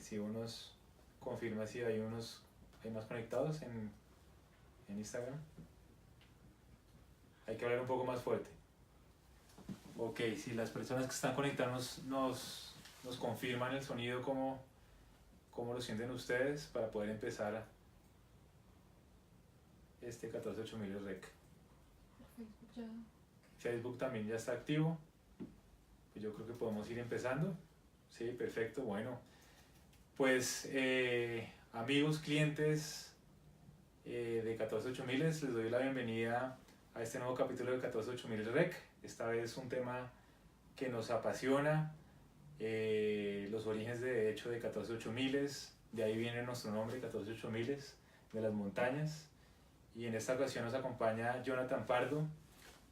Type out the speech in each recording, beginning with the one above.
si unos confirma si hay más conectados en Instagram. Hay que hablar un poco más fuerte. Ok, si las personas que están conectadas nos confirman el sonido, ¿cómo lo sienten ustedes para poder empezar este 148000 Rec? Facebook ya. Facebook también ya está activo. Pues yo creo que podemos ir empezando. Sí, perfecto, bueno. Pues amigos, clientes de 148000, les doy la bienvenida a este nuevo capítulo de 148000 Rec. Esta vez un tema que nos apasiona, los orígenes de hecho de 148000, de ahí viene nuestro nombre, 148000, de las montañas. Y en esta ocasión nos acompaña Jonathan Pardo.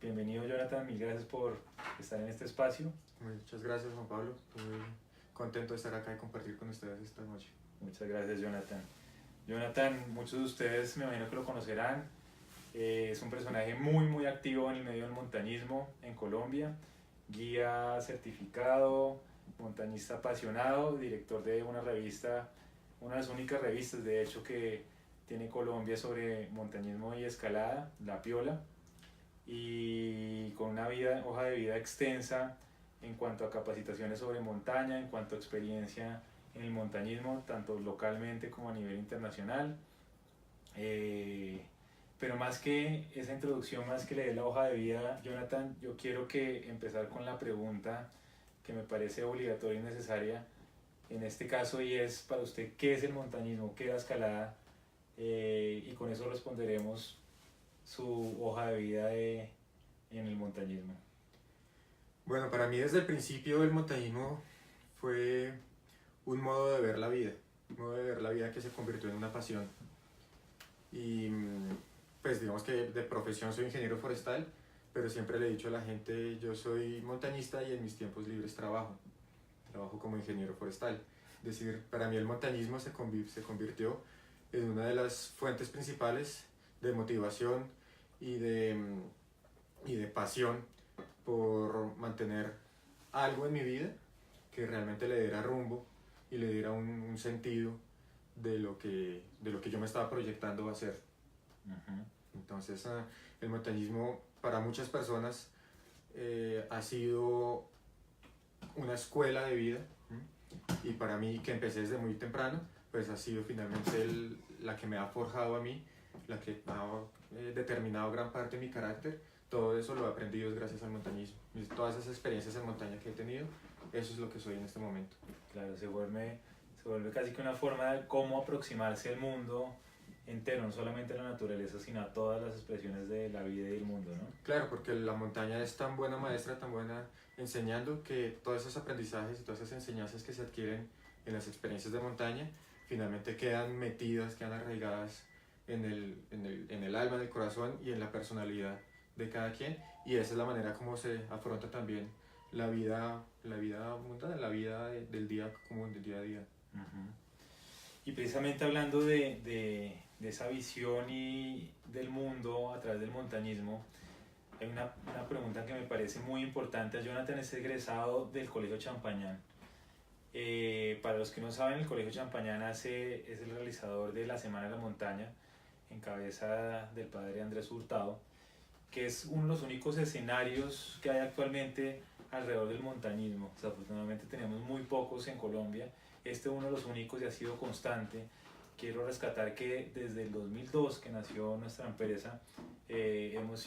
Bienvenido, Jonathan, mil gracias por estar en este espacio. Muchas gracias, Juan Pablo. Estoy muy contento de estar acá y compartir con ustedes esta noche. Muchas gracias, Jonathan. Jonathan, muchos de ustedes me imagino que lo conocerán. Es un personaje muy activo en el medio del montañismo en Colombia, guía certificado, montañista apasionado, director de una revista, una de las únicas revistas de hecho que tiene Colombia sobre montañismo y escalada, La Piola, y con una hoja de vida extensa en cuanto a capacitaciones sobre montaña, en cuanto a experiencia en el montañismo, tanto localmente como a nivel internacional. Pero más que esa introducción, más que leer la hoja de vida, Jonathan, yo quiero empezar con la pregunta que me parece obligatoria y necesaria en este caso, y es para usted, ¿qué es el montañismo? ¿Qué es la escalada? Y con eso responderemos su hoja de vida en el montañismo. Bueno, para mí desde el principio el montañismo fue un modo de ver la vida, un modo de ver la vida que se convirtió en una pasión. Y pues digamos que de profesión soy ingeniero forestal, pero siempre le he dicho a la gente, yo soy montañista y en mis tiempos libres trabajo como ingeniero forestal. Es decir, para mí el montañismo se convirtió en una de las fuentes principales de motivación y de pasión por mantener algo en mi vida que realmente le diera rumbo y le diera un sentido de lo que yo me estaba proyectando a hacer. Entonces el montañismo para muchas personas ha sido una escuela de vida, y para mí, que empecé desde muy temprano, pues ha sido finalmente la que me ha forjado a mí, la que ha determinado gran parte de mi carácter. Todo eso lo he aprendido gracias al montañismo. Todas esas experiencias en montaña que he tenido, eso es lo que soy en este momento. Claro, se vuelve casi que una forma de cómo aproximarse al mundo entero, no solamente a la naturaleza, sino a todas las expresiones de la vida y del mundo, ¿no? Claro, porque la montaña es tan buena maestra, tan buena enseñando, que todos esos aprendizajes y todas esas enseñanzas que se adquieren en las experiencias de montaña finalmente quedan metidas, quedan arraigadas en el alma, en el corazón y en la personalidad de cada quien, y esa es la manera como se afronta también la vida mundana, la vida del día común, del día a día. Y precisamente hablando de esa visión y del mundo a través del montañismo, hay una pregunta que me parece muy importante. Jonathan es egresado del Colegio Champañán. Para los que no saben, el Colegio Champañán es el realizador de la Semana de la Montaña, en cabeza del padre Andrés Hurtado, que es uno de los únicos escenarios que hay actualmente alrededor del montañismo. Desafortunadamente tenemos muy pocos en Colombia. Este es uno de los únicos y ha sido constante. Quiero rescatar que desde el 2002 que nació nuestra empresa, hemos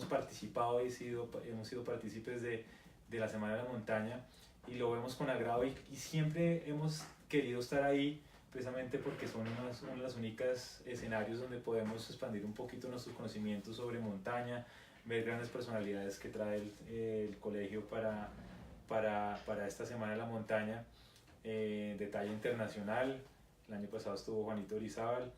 participado y hemos sido partícipes de la Semana de la Montaña, y lo vemos con agrado, y siempre hemos querido estar ahí precisamente porque son uno de los únicos escenarios donde podemos expandir un poquito nuestros conocimientos sobre montaña, ver grandes personalidades que trae el colegio para esta Semana de la Montaña, de talla internacional. El año pasado estuvo Juanito Orizábal,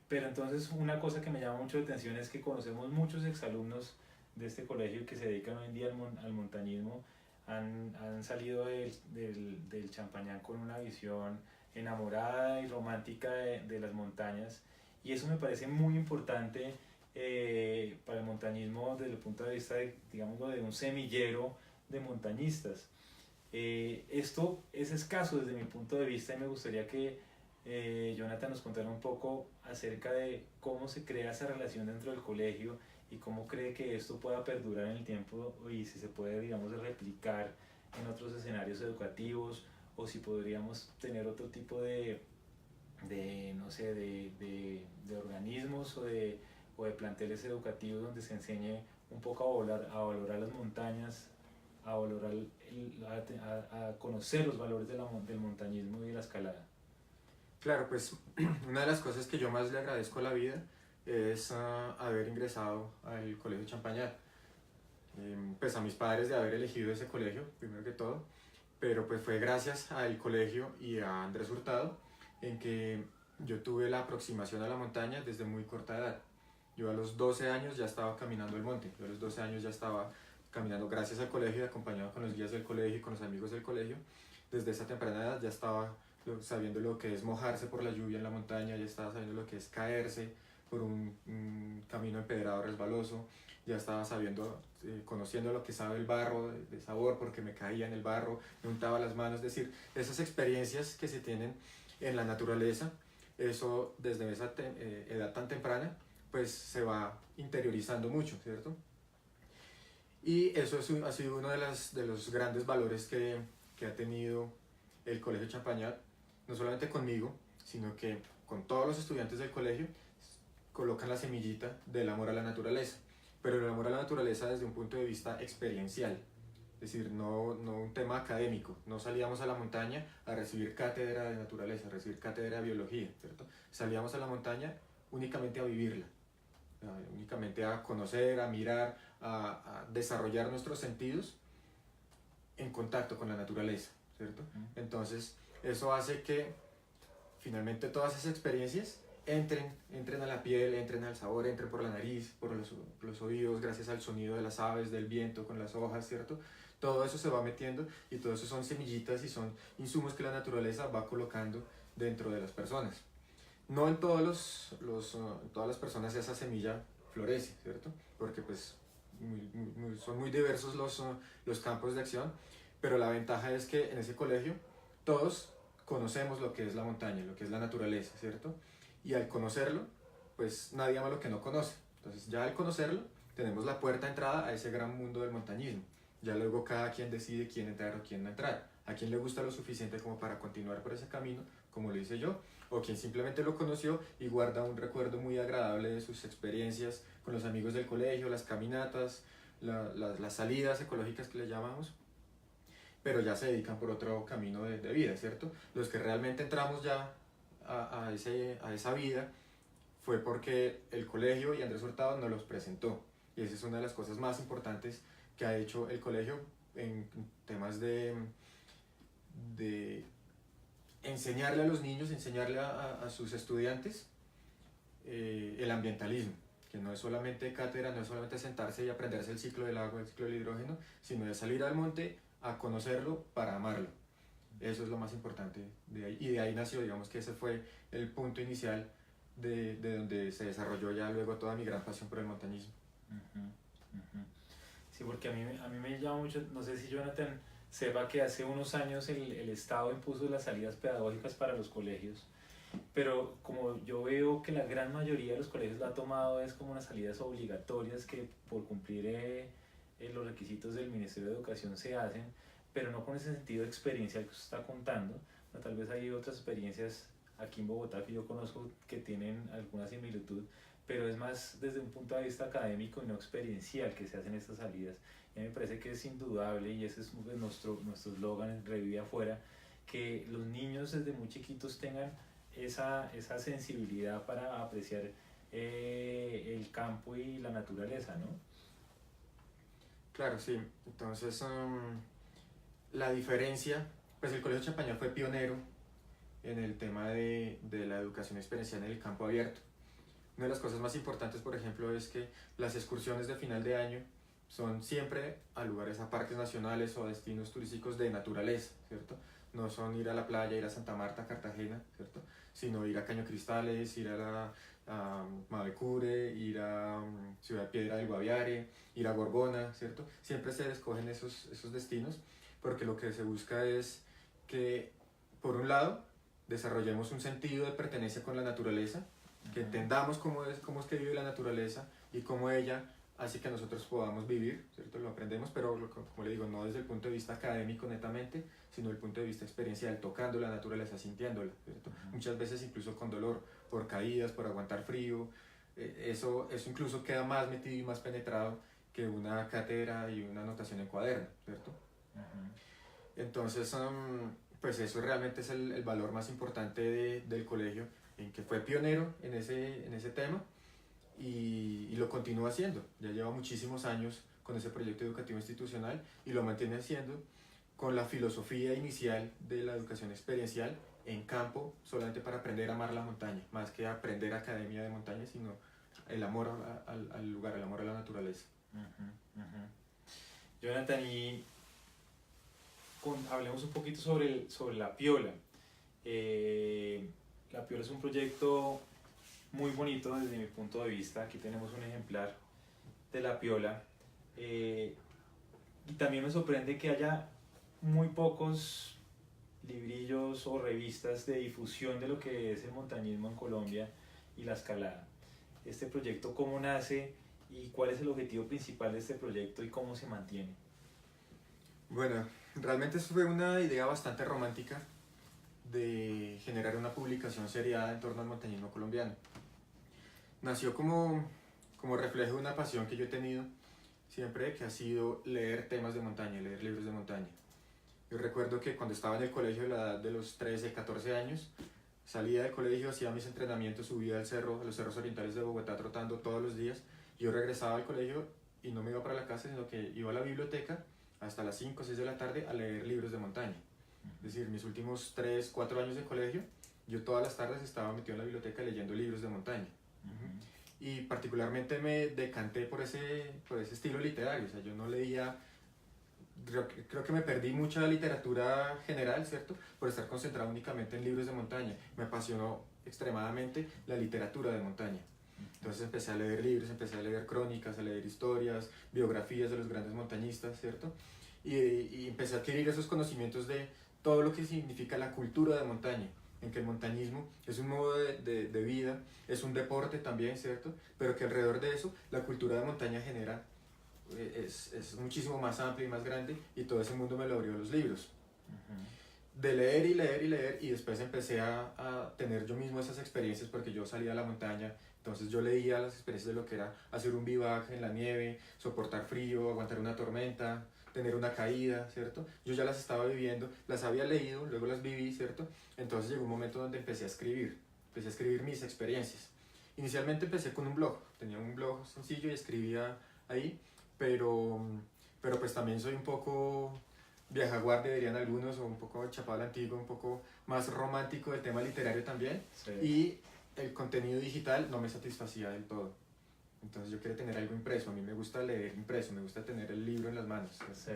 pero entonces una cosa que me llama mucho la atención es que conocemos muchos exalumnos de este colegio que se dedican hoy en día al montañismo. Han salido del Champañán con una visión enamorada y romántica de las montañas, y eso me parece muy importante para el montañismo desde el punto de vista de un semillero de montañistas. Esto es escaso desde mi punto de vista y me gustaría que Jonathan nos contara un poco acerca de cómo se crea esa relación dentro del colegio y cómo cree que esto pueda perdurar en el tiempo y si se puede, digamos, replicar en otros escenarios educativos o si podríamos tener otro tipo no sé, de organismos o de planteles educativos donde se enseñe un poco a valorar las montañas, a valorar a conocer los valores del montañismo y de la escalada. Claro, pues una de las cosas que yo más le agradezco a la vida es haber ingresado al Colegio Champañat. Pues a mis padres de haber elegido ese colegio, primero que todo, pero pues fue gracias al colegio y a Andrés Hurtado en que yo tuve la aproximación a la montaña desde muy corta edad. Yo a los 12 años ya estaba caminando el monte, yo a los 12 años ya estaba caminando gracias al colegio, acompañado con los guías del colegio y con los amigos del colegio. Desde esa temprana edad ya estaba sabiendo lo que es mojarse por la lluvia en la montaña, ya estaba sabiendo lo que es caerse por un camino empedrado resbaloso, ya estaba sabiendo, conociendo lo que sabe el barro de sabor porque me caía en el barro, me untaba las manos, es decir, esas experiencias que se tienen en la naturaleza, eso desde esa edad tan temprana, pues se va interiorizando mucho, ¿cierto? Y eso ha sido uno de los grandes valores que ha tenido el Colegio Champañat, no solamente conmigo, sino que con todos los estudiantes del colegio colocan la semillita del amor a la naturaleza, pero el amor a la naturaleza desde un punto de vista experiencial, es decir, no un tema académico, no salíamos a la montaña a recibir cátedra de naturaleza, a recibir cátedra de biología, ¿cierto? Salíamos a la montaña únicamente a vivirla, únicamente a conocer, a mirar, a desarrollar nuestros sentidos en contacto con la naturaleza, ¿cierto? Entonces, eso hace que finalmente todas esas experiencias entren a la piel, entren al sabor, entren por la nariz, por los oídos, gracias al sonido de las aves, del viento con las hojas, ¿cierto? Todo eso se va metiendo y todo eso son semillitas y son insumos que la naturaleza va colocando dentro de las personas. No en todas las personas esa semilla florece, ¿cierto? Porque pues son muy diversos los campos de acción, pero la ventaja es que en ese colegio todos conocemos lo que es la montaña, lo que es la naturaleza, ¿cierto? Y al conocerlo, pues nadie ama lo que no conoce. Entonces ya al conocerlo, tenemos la puerta de entrada a ese gran mundo del montañismo. Ya luego cada quien decide quién entrar o quién no entrar. A quien le gusta lo suficiente como para continuar por ese camino, como lo hice yo, o quien simplemente lo conoció y guarda un recuerdo muy agradable de sus experiencias con los amigos del colegio, las caminatas, las salidas ecológicas que le llamamos, pero ya se dedican por otro camino de vida, ¿cierto? Los que realmente entramos ya a esa vida fue porque el colegio y Andrés Hurtado nos los presentó, y esa es una de las cosas más importantes que ha hecho el colegio en temas de enseñarle a los niños, enseñarle a sus estudiantes el ambientalismo, que no es solamente cátedra, no es solamente sentarse y aprenderse el ciclo del agua, el ciclo del hidrógeno, sino de salir al monte a conocerlo para amarlo. Eso es lo más importante de ahí. Y de ahí nació, digamos que ese fue el punto inicial de donde se desarrolló ya luego toda mi gran pasión por el montañismo. Uh-huh, uh-huh. Sí, porque a mí me llama mucho, no sé si Jonathan sepa que hace unos años el Estado impuso las salidas pedagógicas para los colegios, pero como yo veo que la gran mayoría de los colegios lo ha tomado es como unas salidas obligatorias que por cumplir los requisitos del Ministerio de Educación se hacen, pero no con ese sentido experiencial que usted está contando. No, tal vez hay otras experiencias aquí en Bogotá que yo conozco que tienen alguna similitud, pero es más desde un punto de vista académico y no experiencial que se hacen estas salidas. Y a mí me parece que es indudable, y ese es nuestro eslogan, Revive Afuera, que los niños desde muy chiquitos tengan esa sensibilidad para apreciar el campo y la naturaleza, ¿no? Claro, sí. Entonces, la diferencia, pues el Colegio Champañat fue pionero en el tema de la educación experiencial en el campo abierto. Una de las cosas más importantes, por ejemplo, es que las excursiones de final de año son siempre a lugares, a parques nacionales o a destinos turísticos de naturaleza, ¿cierto? No son ir a la playa, ir a Santa Marta, Cartagena, ¿cierto? Sino ir a Caño Cristales, ir a Mavecure, ir a Ciudad Piedra del Guaviare, ir a Gorgona, ¿cierto? Siempre se escogen esos destinos porque lo que se busca es que, por un lado, desarrollemos un sentido de pertenencia con la naturaleza, que entendamos cómo es que vive la naturaleza y cómo ella hace que nosotros podamos vivir, ¿cierto? Lo aprendemos, pero como le digo, no desde el punto de vista académico netamente, sino desde el punto de vista experiencial, tocando la naturaleza, sintiéndola, ¿cierto? Muchas veces incluso con dolor, por caídas, por aguantar frío, eso incluso queda más metido y más penetrado que una cátedra y una anotación en cuaderno, ¿cierto? Entonces, pues eso realmente es el valor más importante del colegio, en que fue pionero en ese tema y lo continúa haciendo. Ya lleva muchísimos años con ese proyecto educativo institucional y lo mantiene haciendo con la filosofía inicial de la educación experiencial en campo, solamente para aprender a amar la montaña, más que aprender academia de montaña, sino el amor al lugar, el amor a la naturaleza. Jonathan, y hablemos un poquito sobre La Piola. La Piola es un proyecto muy bonito desde mi punto de vista. Aquí tenemos un ejemplar de La Piola. Y también me sorprende que haya muy pocos librillos o revistas de difusión de lo que es el montañismo en Colombia y la escalada. Este proyecto, ¿cómo nace y cuál es el objetivo principal de este proyecto y cómo se mantiene? Bueno, realmente eso fue una idea bastante romántica de generar una publicación seriada en torno al montañismo colombiano. Nació como reflejo de una pasión que yo he tenido siempre, que ha sido leer temas de montaña, leer libros de montaña. Yo recuerdo que cuando estaba en el colegio a la edad de los 13, 14 años, salía del colegio, hacía mis entrenamientos, subía al cerro, a los cerros orientales de Bogotá trotando todos los días. Yo regresaba al colegio y no me iba para la casa, sino que iba a la biblioteca hasta las 5 o 6 de la tarde a leer libros de montaña. Es decir, mis últimos 3, 4 años de colegio, yo todas las tardes estaba metido en la biblioteca leyendo libros de montaña. Y particularmente me decanté por ese estilo literario. O sea, yo no leía, creo que me perdí mucha literatura general, ¿cierto? Por estar concentrado únicamente en libros de montaña. Me apasionó extremadamente la literatura de montaña. Entonces empecé a leer libros, empecé a leer crónicas, a leer historias, biografías de los grandes montañistas, ¿cierto? Y empecé a adquirir esos conocimientos de todo lo que significa la cultura de montaña, en que el montañismo es un modo de vida, es un deporte también, ¿cierto? Pero que alrededor de eso la cultura de montaña genera, es muchísimo más amplia y más grande, y todo ese mundo me lo abrió los libros. De leer y leer y leer, y después empecé a tener yo mismo esas experiencias, porque yo salía a la montaña, entonces yo leía las experiencias de lo que era hacer un vivaje en la nieve, soportar frío, aguantar una tormenta, tener una caída, ¿cierto? Yo ya las estaba viviendo, las había leído, luego las viví, ¿cierto? Entonces llegó un momento donde empecé a escribir mis experiencias. Inicialmente empecé con un blog, tenía un blog sencillo y escribía ahí, pero pues también soy un poco viajaguardia, dirían algunos, o un poco chapado a la antigua, un poco más romántico del tema literario también, sí. Y el contenido digital no me satisfacía del todo. Entonces yo quería tener algo impreso, a mí me gusta leer impreso, me gusta tener el libro en las manos. Sí.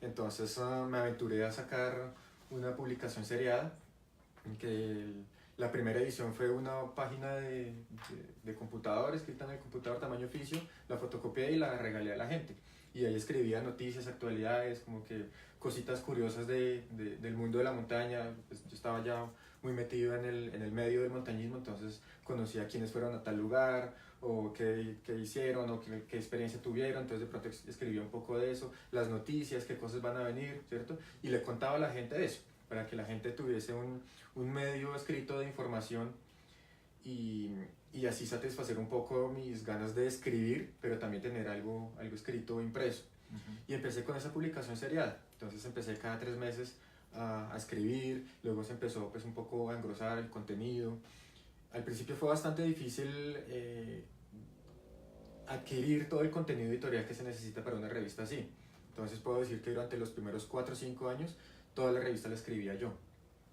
Entonces me aventuré a sacar una publicación seriada, en que la primera edición fue una página de computador, escrita en el computador tamaño oficio, la fotocopié y la regalé a la gente. Y ahí escribía noticias, actualidades, como que cositas curiosas del mundo de la montaña. Pues yo estaba ya muy metido en el medio del montañismo, entonces conocía quiénes fueron a tal lugar, o qué hicieron, o qué experiencia tuvieron. Entonces de pronto escribía un poco de eso, las noticias, qué cosas van a venir, ¿cierto? Y le contaba a la gente de eso, para que la gente tuviese un medio escrito de información y así satisfacer un poco mis ganas de escribir, pero también tener algo escrito o impreso. Y empecé con esa publicación serial. Entonces empecé cada 3 meses a escribir, luego se empezó pues un poco a engrosar el contenido. Al principio fue bastante difícil adquirir todo el contenido editorial que se necesita para una revista así. Entonces puedo decir que durante los primeros 4 o 5 años toda la revista la escribía yo.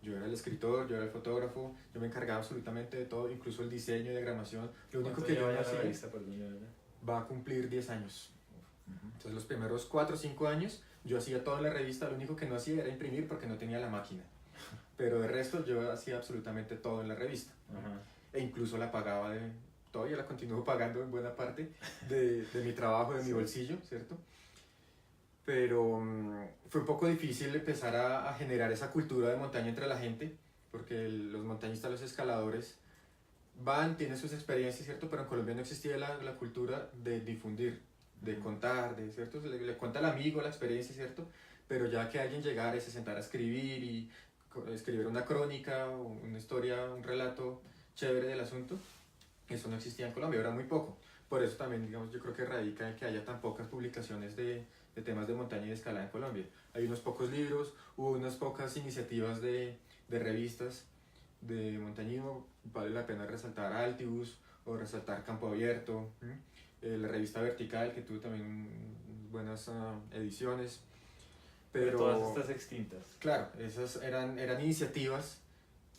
Yo era el escritor, yo era el fotógrafo, yo me encargaba absolutamente de todo, incluso el diseño y diagramación. Lo único que yo no hacía va a cumplir 10 años. Entonces los primeros 4 o 5 años yo hacía todo en la revista, lo único que no hacía era imprimir porque no tenía la máquina. Pero de resto yo hacía absolutamente todo en la revista. E incluso la pagaba, todavía la continúo pagando en buena parte de mi trabajo, de mi bolsillo, ¿cierto? pero fue un poco difícil empezar a generar esa cultura de montaña entre la gente, porque los montañistas, los escaladores, van, tienen sus experiencias, ¿cierto? Pero en Colombia no existía la cultura de difundir, de contar, ¿cierto? Le cuenta al amigo la experiencia, ¿cierto? Pero ya que alguien llegara y se sentara a escribir y escribir una crónica, una historia, un relato chévere del asunto, eso no existía en Colombia, era muy poco. Por eso también, digamos, yo creo que radica en que haya tan pocas publicaciones de temas de montaña y de escalada en Colombia. Hay unos pocos libros, hubo unas pocas iniciativas de revistas de montañismo, vale la pena resaltar Altibus o resaltar Campo Abierto, la revista Vertical, que tuvo también buenas ediciones. Pero todas estas extintas. claro, esas eran iniciativas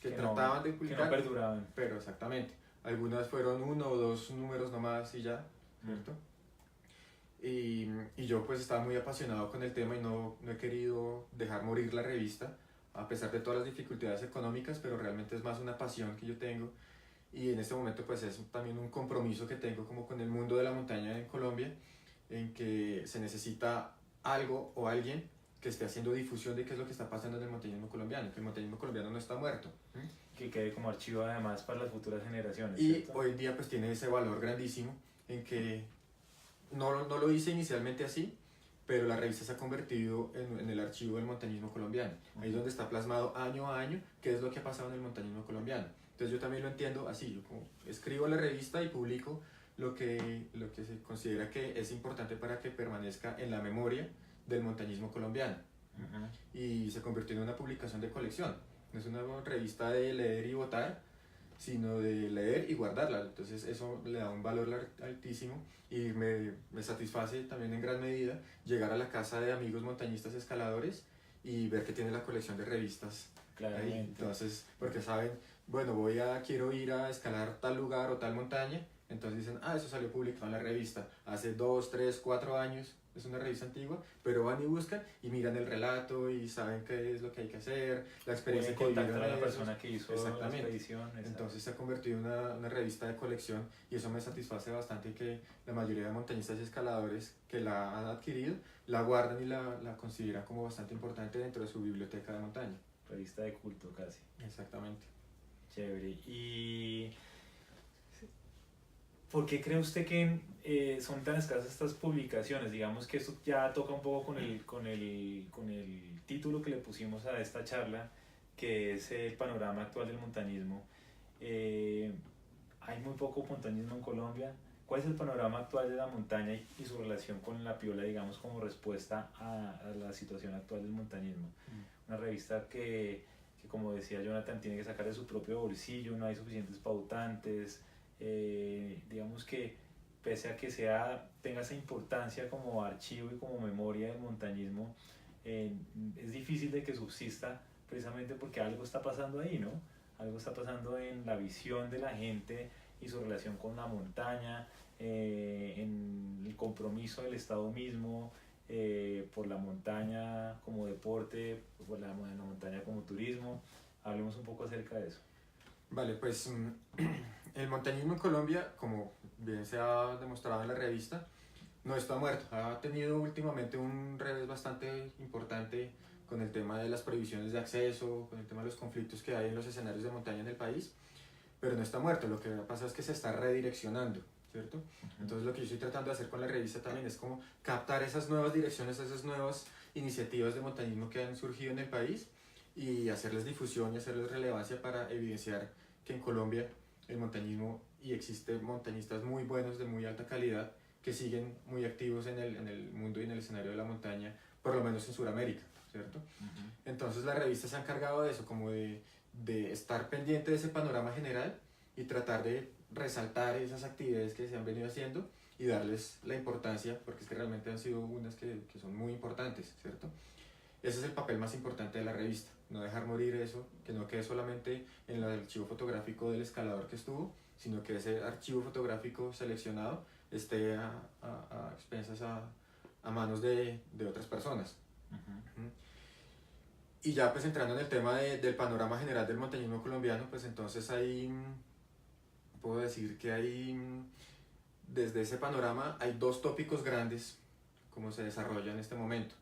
que trataban de publicar, que no perduraban. pero exactamente, algunas fueron 1 o 2 números nomás y ya, ¿cierto? Y yo pues estaba muy apasionado con el tema y no he querido dejar morir la revista, a pesar de todas las dificultades económicas, pero realmente es más una pasión que yo tengo y en este momento pues es también un compromiso que tengo como con el mundo de la montaña en Colombia, en que se necesita algo o alguien que esté haciendo difusión de qué es lo que está pasando en el montañismo colombiano, que el montañismo colombiano no está muerto. Que quede como archivo además para las futuras generaciones. Y ¿cierto? hoy en día pues tiene ese valor grandísimo en que no lo hice inicialmente así, pero la revista se ha convertido en el archivo del montañismo colombiano. Ahí es donde está plasmado año a año qué es lo que ha pasado en el montañismo colombiano. Entonces yo también lo entiendo así, yo como escribo la revista y publico lo que se considera que es importante para que permanezca en la memoria del montañismo colombiano. Y se convirtió en una publicación de colección. No es una revista de leer y votar, sino de leer y guardarla. Entonces eso le da un valor altísimo y me satisface también en gran medida llegar a la casa de amigos montañistas escaladores y ver que tiene la colección de revistas ahí. Entonces, porque saben, bueno, quiero ir a escalar tal lugar o tal montaña, entonces dicen, eso salió publicado en la revista hace 2, 3, 4 años, es una revista antigua, pero van y buscan y miran el relato y saben qué es lo que hay que hacer, la experiencia que vivieron contactar a la ellos. persona que hizo la expedición. Entonces se ha convertido en una revista de colección y eso me satisface bastante, que la mayoría de montañistas y escaladores que la han adquirido la guardan y la consideran como bastante importante dentro de su biblioteca de montaña. Revista de culto casi. Exactamente. Chévere. ¿Y por qué cree usted que son tan escasas estas publicaciones? Digamos que esto ya toca un poco con el título que le pusimos a esta charla, que es el panorama actual del montañismo. Hay muy poco montañismo en Colombia. ¿Cuál es el panorama actual de la montaña y su relación con la piola, digamos, como respuesta a la situación actual del montañismo? Una revista que, como decía Jonathan, tiene que sacar de su propio bolsillo, no hay suficientes pautantes. Digamos que pese a que tenga esa importancia como archivo y como memoria del montañismo, es difícil de que subsista precisamente porque algo está pasando ahí, ¿no? Algo está pasando en la visión de la gente y su relación con la montaña, en el compromiso del Estado mismo por la montaña como deporte, por la montaña como turismo. Hablemos un poco acerca de eso. Vale, pues el montañismo en Colombia, como bien se ha demostrado en la revista, no está muerto. Ha tenido últimamente un revés bastante importante con el tema de las prohibiciones de acceso, con el tema de los conflictos que hay en los escenarios de montaña en el país, pero no está muerto. Lo que pasa es que se está redireccionando, ¿cierto? Entonces lo que yo estoy tratando de hacer con la revista también es como captar esas nuevas direcciones, esas nuevas iniciativas de montañismo que han surgido en el país y hacerles difusión y hacerles relevancia para evidenciar que en Colombia el montañismo, y existen montañistas muy buenos de muy alta calidad que siguen muy activos en el mundo y en el escenario de la montaña, por lo menos en Sudamérica, ¿cierto? Entonces la revista se ha encargado de eso, como de estar pendiente de ese panorama general y tratar de resaltar esas actividades que se han venido haciendo y darles la importancia, porque es que realmente han sido unas que son muy importantes, ¿cierto? Ese es el papel más importante de la revista, no dejar morir eso, que no quede solamente en el archivo fotográfico del escalador que estuvo, sino que ese archivo fotográfico seleccionado esté a expensas a manos de otras personas. Y ya pues entrando en el tema del panorama general del montañismo colombiano, pues entonces ahí puedo decir que hay, desde ese panorama hay 2 tópicos grandes cómo se desarrolla en este momento.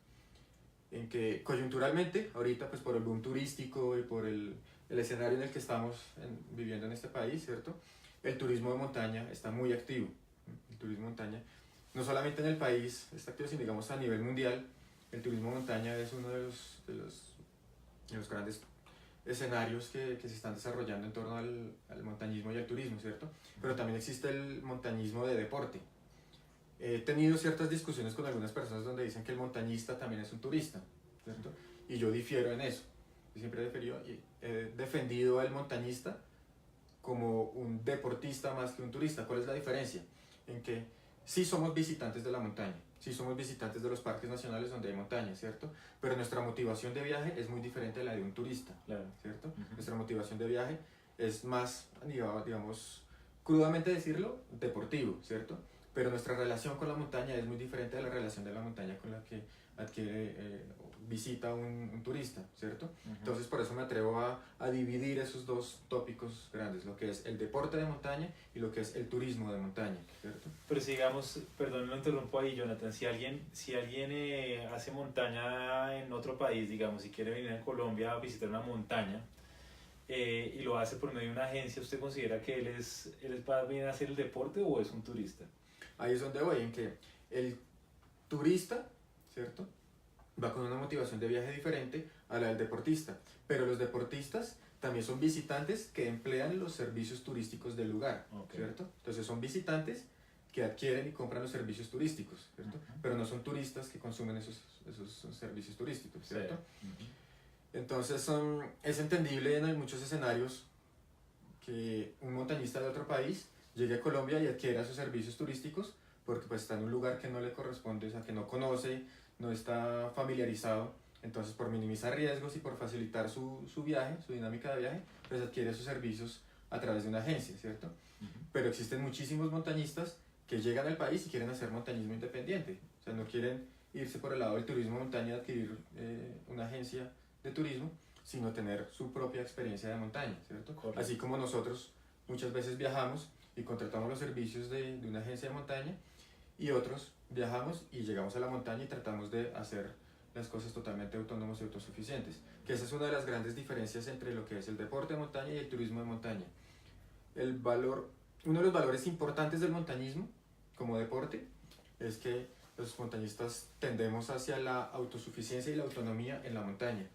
En que coyunturalmente, ahorita pues por el boom turístico y por el escenario en el que estamos viviendo en este país, ¿cierto? El turismo de montaña está muy activo. El turismo de montaña, no solamente en el país está activo, sino digamos a nivel mundial, el turismo de montaña es uno de los grandes escenarios que se están desarrollando en torno al montañismo y al turismo, ¿cierto? Pero también existe el montañismo de deporte. He tenido ciertas discusiones con algunas personas donde dicen que el montañista también es un turista, ¿cierto? Y yo difiero en eso. Yo siempre he defendido al montañista como un deportista más que un turista. ¿Cuál es la diferencia? En que sí somos visitantes de la montaña, sí somos visitantes de los parques nacionales donde hay montaña, ¿cierto? Pero nuestra motivación de viaje es muy diferente a la de un turista, Claro. ¿cierto? Nuestra motivación de viaje es más, digamos, crudamente decirlo, deportivo, ¿cierto? Pero nuestra relación con la montaña es muy diferente a la relación de la montaña con la que visita un turista, ¿cierto? Entonces por eso me atrevo a dividir esos dos tópicos grandes, lo que es el deporte de montaña y lo que es el turismo de montaña, ¿cierto? Pero sigamos, perdón, lo interrumpo ahí, Jonathan, si alguien hace montaña en otro país, digamos, si quiere venir a Colombia a visitar una montaña, y lo hace por medio de una agencia, ¿usted considera que él va a venir a hacer el deporte o es un turista? Ahí es donde voy, en que el turista, ¿cierto?, va con una motivación de viaje diferente a la del deportista, pero los deportistas también son visitantes que emplean los servicios turísticos del lugar, ¿cierto? Entonces son visitantes que adquieren y compran los servicios turísticos, ¿cierto? Pero no son turistas que consumen esos servicios turísticos, ¿cierto? Entonces es entendible en muchos escenarios que un montañista de otro país llegue a Colombia y adquiera sus servicios turísticos porque pues está en un lugar que no le corresponde, o sea, que no conoce, no está familiarizado. Entonces por minimizar riesgos y por facilitar su viaje, su dinámica de viaje, pues adquiere sus servicios a través de una agencia, ¿cierto? Pero existen muchísimos montañistas que llegan al país y quieren hacer montañismo independiente, o sea, no quieren irse por el lado del turismo de montaña, adquirir una agencia de turismo, sino tener su propia experiencia de montaña, ¿cierto? Correcto. Así como nosotros muchas veces viajamos y contratamos los servicios de una agencia de montaña, y otros viajamos y llegamos a la montaña y tratamos de hacer las cosas totalmente autónomos y autosuficientes, que esa es una de las grandes diferencias entre lo que es el deporte de montaña y el turismo de montaña. Uno de los valores importantes del montañismo como deporte es que los montañistas tendemos hacia la autosuficiencia y la autonomía en la montaña.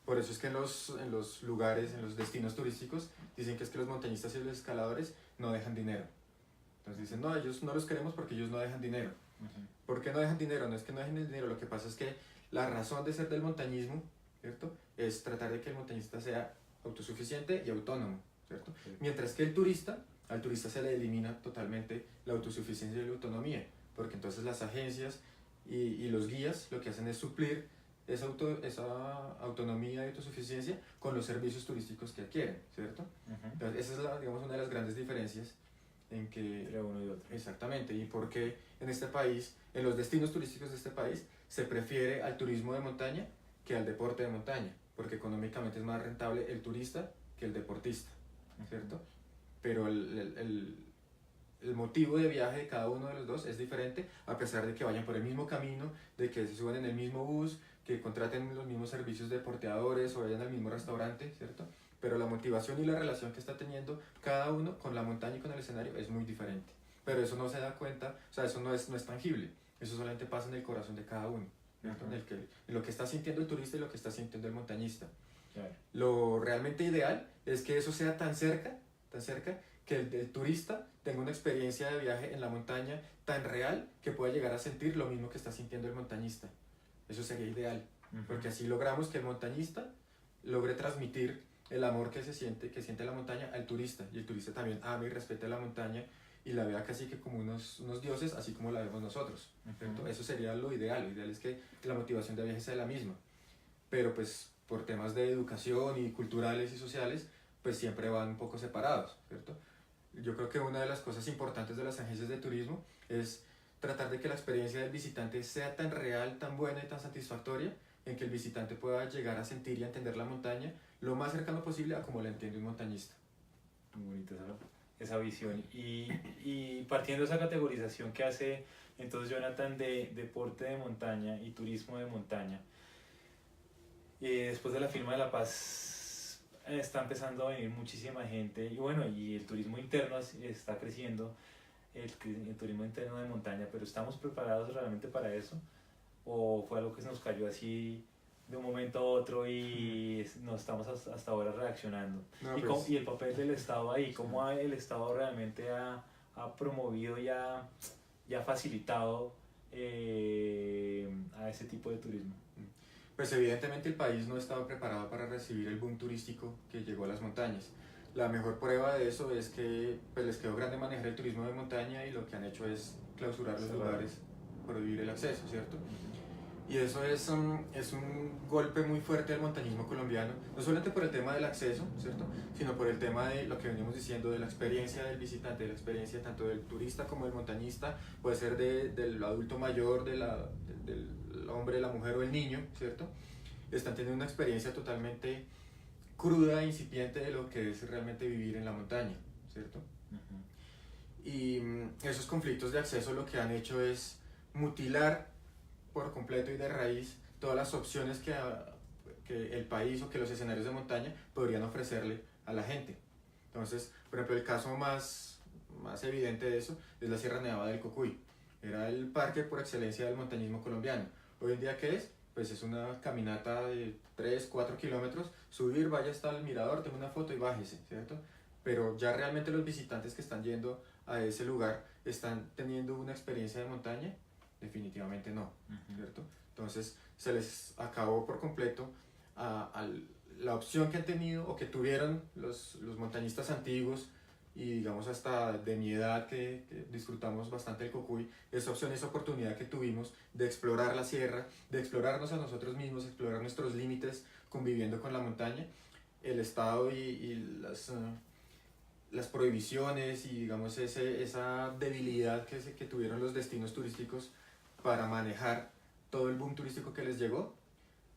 Por eso es que en los lugares, en los destinos turísticos, dicen que es que los montañistas y los escaladores no dejan dinero. Entonces dicen, no, ellos no los queremos porque ellos no dejan dinero. ¿Por qué no dejan dinero? No es que no dejen el dinero, lo que pasa es que la razón de ser del montañismo, ¿cierto?, es tratar de que el montañista sea autosuficiente y autónomo, ¿cierto? Mientras que al turista se le elimina totalmente la autosuficiencia y la autonomía, porque entonces las agencias y los guías lo que hacen es suplir esa autonomía y autosuficiencia con los servicios turísticos que adquieren, ¿cierto? Entonces esa es digamos, una de las grandes diferencias en que, entre uno y otro. Exactamente, y por qué en este país, en los destinos turísticos de este país, se prefiere al turismo de montaña que al deporte de montaña, porque económicamente es más rentable el turista que el deportista, ¿cierto? Pero el motivo de viaje de cada uno de los dos es diferente, a pesar de que vayan por el mismo camino, de que se suban en el mismo bus, que contraten los mismos servicios de porteadores o vayan al mismo restaurante, ¿cierto? Pero la motivación y la relación que está teniendo cada uno con la montaña y con el escenario es muy diferente. Pero eso no se da cuenta, o sea, eso no es tangible, eso solamente pasa en el corazón de cada uno, ¿cierto? En lo que está sintiendo el turista y lo que está sintiendo el montañista. Claro. Lo realmente ideal es que eso sea tan cerca, que el turista tenga una experiencia de viaje en la montaña tan real que pueda llegar a sentir lo mismo que está sintiendo el montañista. Eso sería ideal, porque así logramos que el montañista logre transmitir el amor que siente la montaña al turista, y el turista también ama y respete la montaña y la vea casi que como unos dioses, así como la vemos nosotros, ¿cierto? Eso sería lo ideal es que la motivación de viaje sea la misma, pero pues por temas de educación y culturales y sociales, pues siempre van un poco separados, ¿cierto? Yo creo que una de las cosas importantes de las agencias de turismo es tratar de que la experiencia del visitante sea tan real, tan buena y tan satisfactoria, en que el visitante pueda llegar a sentir y a entender la montaña lo más cercano posible a como la entiende un montañista. Muy bonita esa visión. Y partiendo de esa categorización que hace entonces Jonathan de deporte de montaña y turismo de montaña, después de la firma de la paz está empezando a venir muchísima gente y bueno, y el turismo interno está creciendo, el turismo interno de montaña, pero ¿estamos preparados realmente para eso? ¿O fue algo que se nos cayó así de un momento a otro y no estamos hasta ahora reaccionando? No, Y, pues, y el papel del Estado ahí, cómo el Estado realmente ha promovido y ha facilitado a ese tipo de turismo. pues evidentemente el país no estaba preparado para recibir el boom turístico que llegó a las montañas. La mejor prueba de eso es que pues, les quedó grande manejar el turismo de montaña y lo que han hecho es clausurar los lugares, prohibir el acceso, ¿cierto? Y eso es un golpe muy fuerte al montañismo colombiano, no solamente por el tema del acceso, ¿cierto? Sino por el tema de lo que venimos diciendo, de la experiencia del visitante, de la experiencia tanto del turista como del montañista, puede ser del adulto mayor, del hombre, la mujer o el niño, ¿cierto? Están teniendo una experiencia totalmente cruda e incipiente de lo que es realmente vivir en la montaña, ¿cierto? Y esos conflictos de acceso lo que han hecho es mutilar por completo y de raíz todas las opciones que el país o que los escenarios de montaña podrían ofrecerle a la gente. Entonces, por ejemplo, el caso más evidente de eso es la Sierra Nevada del Cocuy. Era el parque por excelencia del montañismo colombiano. Hoy en día, ¿qué es? Pues es una caminata de 3, 4 kilómetros, subir, vaya hasta el mirador, tenga una foto y bájese, ¿cierto? Pero ya realmente los visitantes que están yendo a ese lugar están teniendo una experiencia de montaña. Definitivamente no, ¿cierto? Entonces se les acabó por completo a la opción que han tenido o que tuvieron los montañistas antiguos y digamos hasta de mi edad que disfrutamos bastante el Cocuy, esa opción, esa oportunidad que tuvimos de explorar la sierra, de explorarnos a nosotros mismos, explorar nuestros límites conviviendo con la montaña, el Estado y las prohibiciones y digamos esa debilidad que tuvieron los destinos turísticos para manejar todo el boom turístico que les llegó,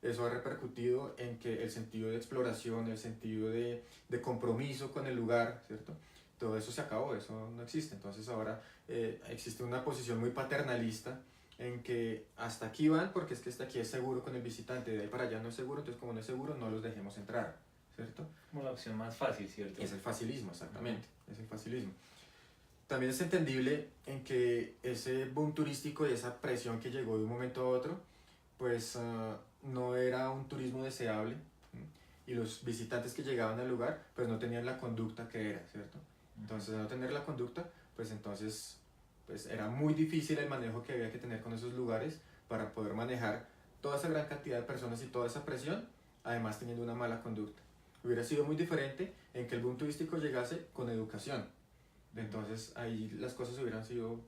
eso ha repercutido en que el sentido de exploración, el sentido de compromiso con el lugar, ¿cierto? Todo eso se acabó, eso no existe. Entonces ahora existe una posición muy paternalista en que hasta aquí van porque es que hasta aquí es seguro con el visitante, de ahí para allá no es seguro, entonces como no es seguro no los dejemos entrar, ¿cierto? Como la opción más fácil, ¿cierto? Es el facilismo, exactamente, es el facilismo. También es entendible en que ese boom turístico y esa presión que llegó de un momento a otro, pues no era un turismo deseable, y los visitantes que llegaban al lugar pues no tenían la conducta que era, ¿cierto? Entonces al no tener la conducta, pues entonces pues era muy difícil el manejo que había que tener con esos lugares para poder manejar toda esa gran cantidad de personas y toda esa presión, además teniendo una mala conducta. Hubiera sido muy diferente en que el boom turístico llegase con educación. Entonces ahí las cosas hubieran sido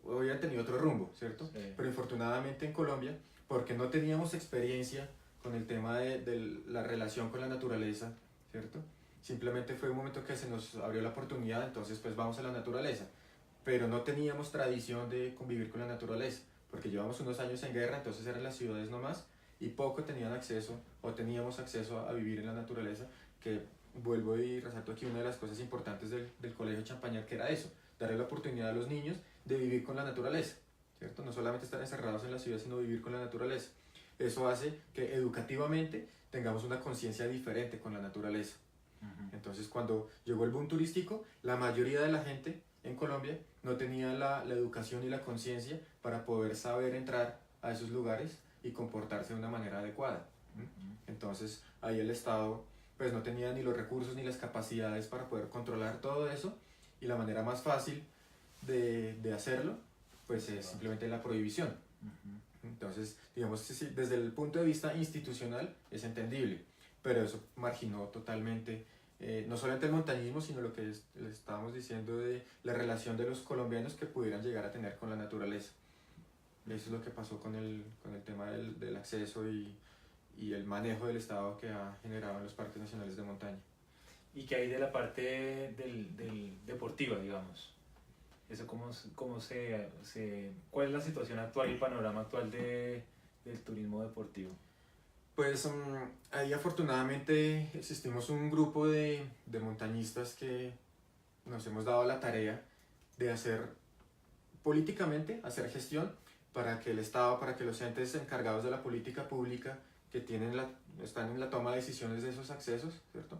hubieran tenido otro rumbo, ¿cierto? Sí. Pero infortunadamente en Colombia, porque no teníamos experiencia con el tema de la relación con la naturaleza, ¿cierto? Simplemente fue un momento que se nos abrió la oportunidad, entonces pues vamos a la naturaleza. Pero no teníamos tradición de convivir con la naturaleza, porque llevamos unos años en guerra, entonces eran las ciudades nomás, y poco tenían acceso, o teníamos acceso a vivir en la naturaleza, que vuelvo y resalto aquí una de las cosas importantes del Colegio Champañar, que era eso, darle la oportunidad a los niños de vivir con la naturaleza, ¿cierto? No solamente estar encerrados en la ciudad, sino vivir con la naturaleza. Eso hace que educativamente tengamos una conciencia diferente con la naturaleza. Entonces, cuando llegó el boom turístico, la mayoría de la gente en Colombia no tenía la educación y la conciencia para poder saber entrar a esos lugares y comportarse de una manera adecuada. Entonces, ahí el Estado pues no tenía ni los recursos ni las capacidades para poder controlar todo eso, y la manera más fácil de hacerlo pues es simplemente la prohibición. Entonces, digamos que sí, desde el punto de vista institucional es entendible, pero eso marginó totalmente no solamente el montañismo, sino lo que les estábamos diciendo de la relación de los colombianos que pudieran llegar a tener con la naturaleza. Eso es lo que pasó con el tema del acceso y el manejo del Estado que ha generado en los parques nacionales de montaña. ¿Y qué hay de la parte del deportiva, digamos? Eso ¿cuál es la situación actual y el panorama actual del turismo deportivo? Pues ahí afortunadamente existimos un grupo de montañistas que nos hemos dado la tarea de hacer políticamente, hacer gestión para que el Estado, para que los entes encargados de la política pública que están en la toma de decisiones de esos accesos, ¿cierto?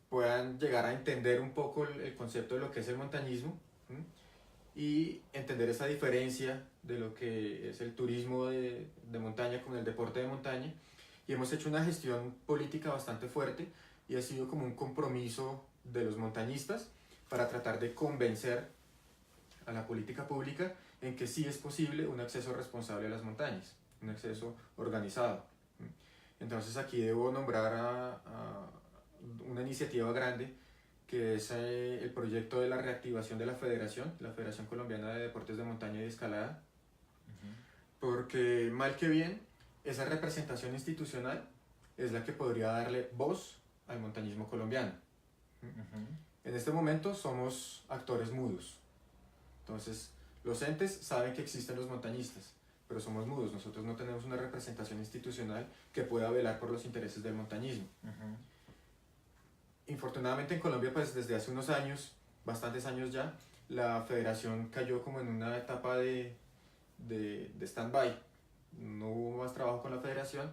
Puedan llegar a entender un poco el concepto de lo que es el montañismo, ¿sí? Y entender esa diferencia de lo que es el turismo de montaña con el deporte de montaña. Y hemos hecho una gestión política bastante fuerte y ha sido como un compromiso de los montañistas para tratar de convencer a la política pública en que sí es posible un acceso responsable a las montañas, un acceso organizado. Entonces aquí debo nombrar a una iniciativa grande que es el proyecto de la reactivación de la Federación Colombiana de Deportes de Montaña y de Escalada, porque mal que bien, esa representación institucional es la que podría darle voz al montañismo colombiano. En este momento somos actores mudos, entonces los entes saben que existen los montañistas, pero somos mudos, nosotros no tenemos una representación institucional que pueda velar por los intereses del montañismo. Infortunadamente en Colombia, pues desde hace unos años, bastantes años ya, la federación cayó como en una etapa de stand-by. No hubo más trabajo con la federación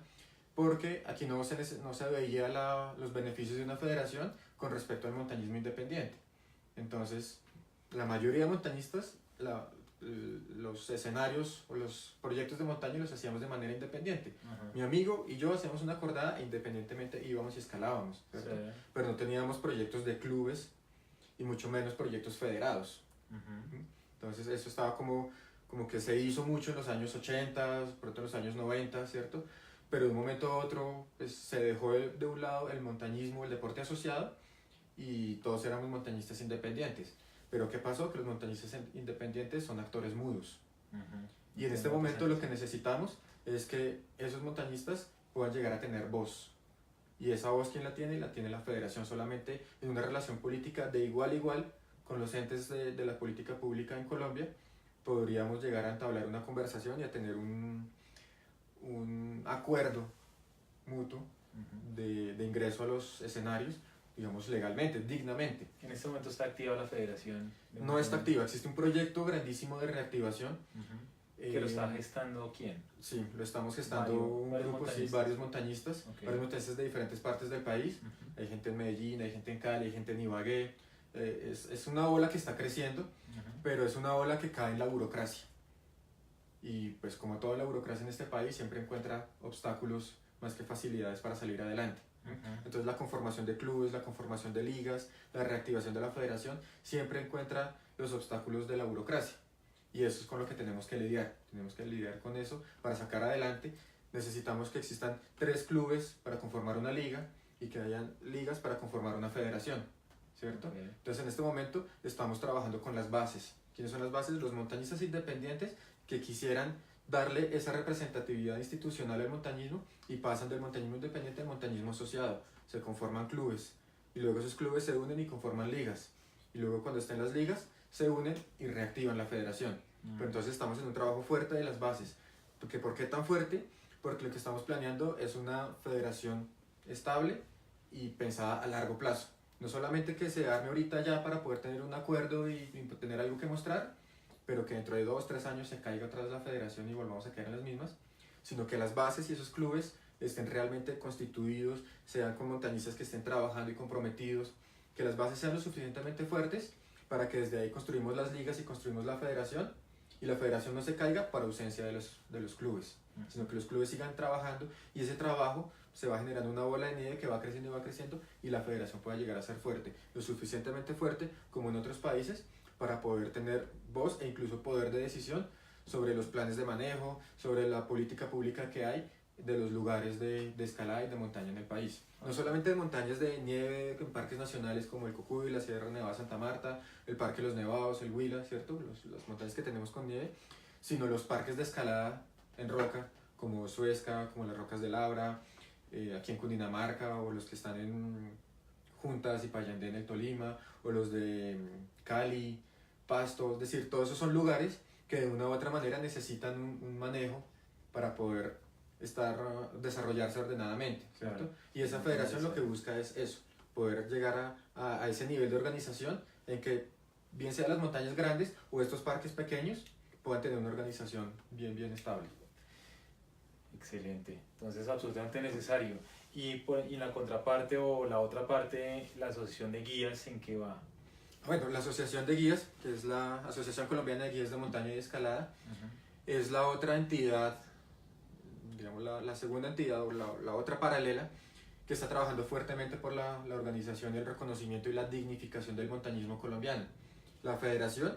porque aquí no se veía los beneficios de una federación con respecto al montañismo independiente. Entonces, la mayoría de montañistas, los escenarios o los proyectos de montaña los hacíamos de manera independiente. Mi amigo y yo hacíamos una acordada e independientemente íbamos y escalábamos, ¿cierto? Sí. Pero no teníamos proyectos de clubes y mucho menos proyectos federados. Entonces eso estaba como que se hizo mucho en los años 80, pronto en los años 90, ¿cierto? Pero de un momento a otro pues, se dejó de un lado el montañismo, el deporte asociado y todos éramos montañistas independientes. Pero ¿qué pasó? Que los montañistas independientes son actores mudos. Y en este momento lo que necesitamos es que esos montañistas puedan llegar a tener voz. Y esa voz, ¿quién la tiene? La tiene la federación solamente en una relación política de igual a igual con los entes de la política pública en Colombia. Podríamos llegar a entablar una conversación y a tener un acuerdo mutuo de ingreso a los escenarios, digamos legalmente, dignamente. ¿En este momento está activa la federación? No está activa, existe un proyecto grandísimo de reactivación. ¿Que lo está gestando quién? Sí, lo estamos gestando un grupo, sí, varios montañistas, varios montañistas de diferentes partes del país. Hay gente en Medellín, hay gente en Cali, hay gente en Ibagué. Es una ola que está creciendo, pero es una ola que cae en la burocracia. Y pues como toda la burocracia en este país siempre encuentra obstáculos más que facilidades para salir adelante. Entonces la conformación de clubes, la conformación de ligas, la reactivación de la federación siempre encuentra los obstáculos de la burocracia y eso es con lo que tenemos que lidiar con eso para sacar adelante. Necesitamos que existan 3 clubes para conformar una liga y que hayan ligas para conformar una federación, ¿cierto? Entonces en este momento estamos trabajando con las bases. ¿Quiénes son las bases? Los montañistas independientes que quisieran darle esa representatividad institucional al montañismo y pasan del montañismo independiente al montañismo asociado. Se conforman clubes y luego esos clubes se unen y conforman ligas. Y luego cuando estén las ligas se unen y reactivan la federación. Pero entonces estamos en un trabajo fuerte de las bases. ¿Por qué tan fuerte? Porque lo que estamos planeando es una federación estable y pensada a largo plazo. No solamente que se arme ahorita ya para poder tener un acuerdo y tener algo que mostrar, pero que dentro de 2 o 3 años se caiga atrás de la federación y volvamos a quedar en las mismas, sino que las bases y esos clubes estén realmente constituidos, sean con montañistas que estén trabajando y comprometidos, que las bases sean lo suficientemente fuertes para que desde ahí construimos las ligas y construimos la federación, y la federación no se caiga por ausencia de los clubes, sino que los clubes sigan trabajando y ese trabajo se va generando una bola de nieve que va creciendo y la federación pueda llegar a ser fuerte, lo suficientemente fuerte como en otros países, para poder tener voz e incluso poder de decisión sobre los planes de manejo, sobre la política pública que hay de los lugares de escalada y de montaña en el país. No solamente de montañas de nieve en parques nacionales como el Cocuy, la Sierra Nevada Santa Marta, el Parque Los Nevados, el Huila, ¿cierto? Las montañas que tenemos con nieve, sino los parques de escalada en roca como Suezca, como las Rocas de Labra, aquí en Cundinamarca, o los que están en Juntas y Payandé en el Tolima, o los de Cali, Pasto, es decir, todos esos son lugares que de una u otra manera necesitan un manejo para poder desarrollarse ordenadamente, ¿cierto? Claro. Y esa federación lo que busca es eso, poder llegar a ese nivel de organización en que bien sean las montañas grandes o estos parques pequeños puedan tener una organización bien estable. Excelente, entonces absolutamente necesario. Y la contraparte o la otra parte, la asociación de guías, ¿en qué va? Bueno, la Asociación de Guías, que es la Asociación Colombiana de Guías de Montaña y Escalada, es la otra entidad, digamos la segunda entidad o la otra paralela que está trabajando fuertemente por la organización, el reconocimiento y la dignificación del montañismo colombiano. La federación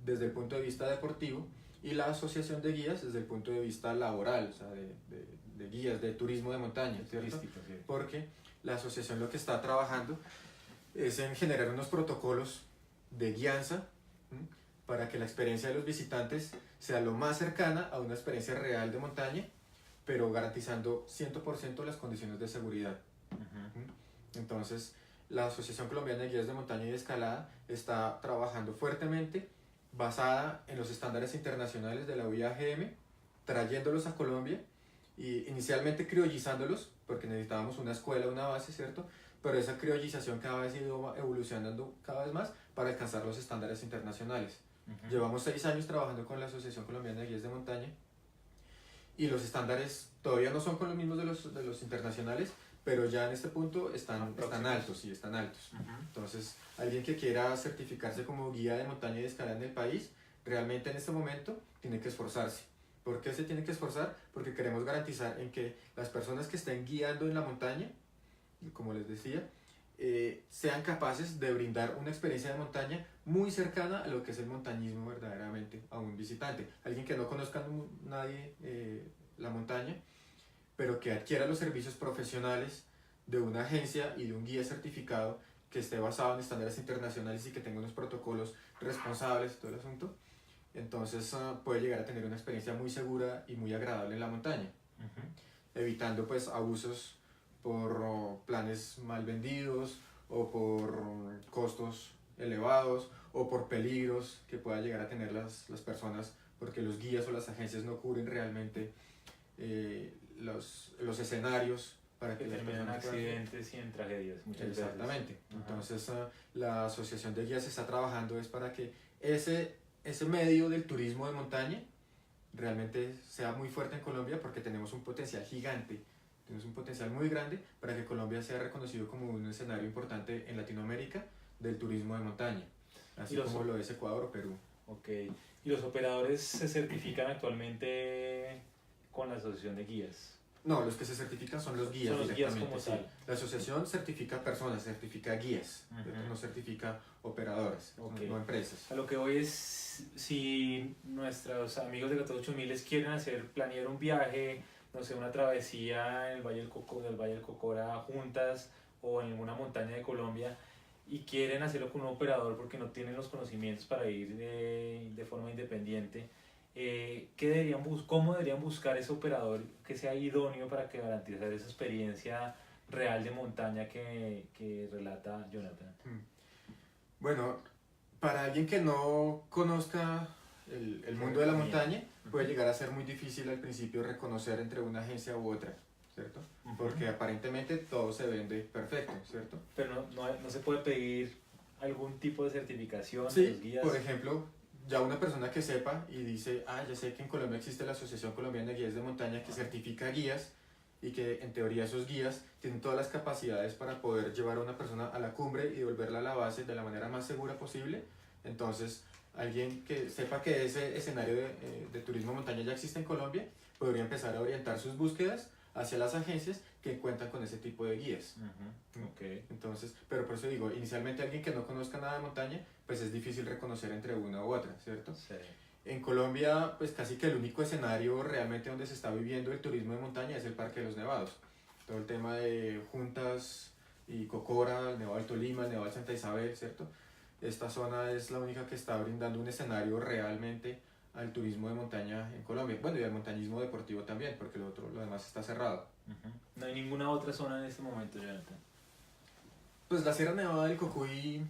desde el punto de vista deportivo y la asociación de guías desde el punto de vista laboral, o sea, de guías, de turismo de montaña, ¿cierto? Turístico, sí. Porque la asociación lo que está trabajando es en generar unos protocolos de guianza, ¿m? Para que la experiencia de los visitantes sea lo más cercana a una experiencia real de montaña, pero garantizando 100% las condiciones de seguridad. Entonces, la Asociación Colombiana de Guías de Montaña y de Escalada está trabajando fuertemente, basada en los estándares internacionales de la UIAGM, trayéndolos a Colombia y inicialmente criollizándolos, porque necesitábamos una escuela, una base, ¿cierto? Pero esa criollización cada vez ha ido evolucionando cada vez más para alcanzar los estándares internacionales. Llevamos 6 años trabajando con la Asociación Colombiana de Guías de Montaña y los estándares todavía no son con los mismos de los internacionales, pero ya en este punto están altos, sí, están altos. Entonces, alguien que quiera certificarse como guía de montaña y de escalada en el país, realmente en este momento tiene que esforzarse. ¿Por qué se tiene que esforzar? Porque queremos garantizar en que las personas que estén guiando en la montaña, como les decía, sean capaces de brindar una experiencia de montaña muy cercana a lo que es el montañismo verdaderamente a un visitante. Alguien que no conozca nadie la montaña, pero que adquiera los servicios profesionales de una agencia y de un guía certificado que esté basado en estándares internacionales y que tenga unos protocolos responsables y todo el asunto, entonces puede llegar a tener una experiencia muy segura y muy agradable en la montaña, evitando pues abusos por planes mal vendidos o por costos elevados o por peligros que puedan llegar a tener las personas porque los guías o las agencias no cubren realmente los escenarios para que terminan en accidentes y en tragedias muchas Exactamente. veces. Entonces la Asociación de Guías está trabajando es para que ese medio del turismo de montaña realmente sea muy fuerte en Colombia porque tenemos un potencial gigante, tenemos un potencial muy grande para que Colombia sea reconocido como un escenario importante en Latinoamérica del turismo de montaña, así como lo es Ecuador o Perú. Ok, ¿y los operadores se certifican actualmente con la Asociación de Guías? No, los que se certifican son los guías. Son los guías como sí. tal. La asociación certifica personas, certifica guías, no certifica operadores, no empresas. A lo que voy es, si nuestros amigos de 14000 les quieren planear un viaje, no sé, una travesía en el Valle del Cocora juntas o en alguna montaña de Colombia y quieren hacerlo con un operador porque no tienen los conocimientos para ir de forma independiente, ¿cómo deberían buscar ese operador que sea idóneo para que garantizar esa experiencia real de montaña que relata Jonathan? Bueno, para alguien que no conozca el mundo de la montaña, puede llegar a ser muy difícil al principio reconocer entre una agencia u otra, ¿cierto? Porque aparentemente todo se vende perfecto, ¿cierto? Pero no se puede pedir algún tipo de certificación de Sí, los guías. por ejemplo, ya una persona que sepa y dice, ya sé que en Colombia existe la Asociación Colombiana de Guías de Montaña que certifica guías y que en teoría esos guías tienen todas las capacidades para poder llevar a una persona a la cumbre y devolverla a la base de la manera más segura posible. Entonces, alguien que sepa que ese escenario de turismo de montaña ya existe en Colombia, podría empezar a orientar sus búsquedas hacia las agencias que cuentan con ese tipo de guías. Entonces, pero por eso digo, inicialmente alguien que no conozca nada de montaña, pues es difícil reconocer entre una u otra, ¿cierto? Sí. En Colombia, pues casi que el único escenario realmente donde se está viviendo el turismo de montaña es el Parque de los Nevados. Todo el tema de Juntas y Cocora, el Nevado del Tolima, el Nevado de Santa Isabel, ¿cierto? Esta zona es la única que está brindando un escenario realmente al turismo de montaña en Colombia. Bueno, y al montañismo deportivo también, porque lo demás está cerrado. No hay ninguna otra zona en este momento, Jonathan. Pues la Sierra Nevada del Cocuy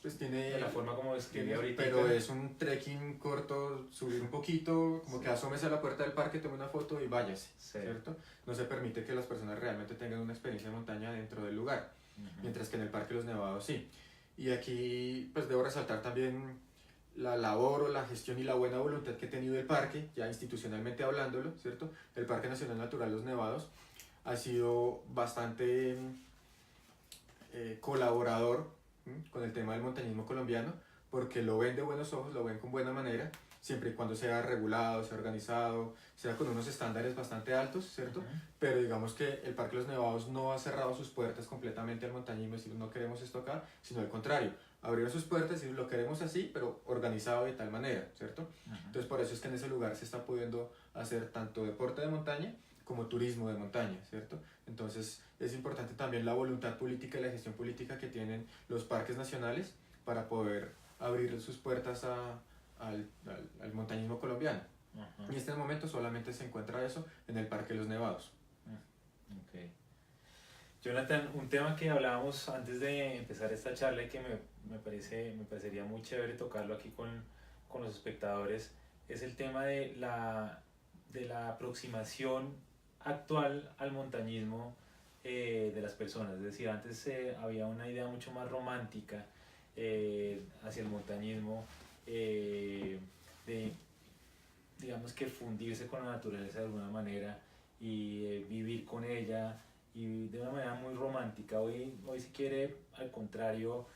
pues tiene... De la forma como describí ahorita. Pero es un trekking corto, subir un poquito, como que asómese a la puerta del parque, tome una foto y váyase, Sí. ¿cierto? No se permite que las personas realmente tengan una experiencia de montaña dentro del lugar, Ujú. mientras que en el Parque Los Nevados sí. Y aquí pues debo resaltar también la labor o la gestión y la buena voluntad que ha tenido el parque, ya institucionalmente hablándolo, ¿cierto? El Parque Nacional Natural Los Nevados ha sido bastante colaborador con el tema del montañismo colombiano, porque lo ven de buenos ojos, lo ven con buena manera, siempre y cuando sea regulado, sea organizado, sea con unos estándares bastante altos, ¿cierto? Ujú. Pero digamos que el Parque Los Nevados no ha cerrado sus puertas completamente al montañismo, es decir, no queremos esto acá, sino al contrario, abrieron sus puertas y lo queremos así, pero organizado de tal manera, ¿cierto? Ujú. Entonces por eso es que en ese lugar se está pudiendo hacer tanto deporte de montaña como turismo de montaña, ¿cierto? Entonces es importante también la voluntad política y la gestión política que tienen los parques nacionales para poder abrir sus puertas al montañismo colombiano. Ajá. Y en este momento solamente se encuentra eso en el Parque Los Nevados. Ok. Jonathan, un tema que hablábamos antes de empezar esta charla y que me parecería muy chévere tocarlo aquí con los espectadores es el tema de la aproximación actual al montañismo de las personas. Es decir, antes había una idea mucho más romántica hacia el montañismo, de digamos que fundirse con la naturaleza de alguna manera y vivir con ella y de una manera muy romántica. Hoy se quiere al contrario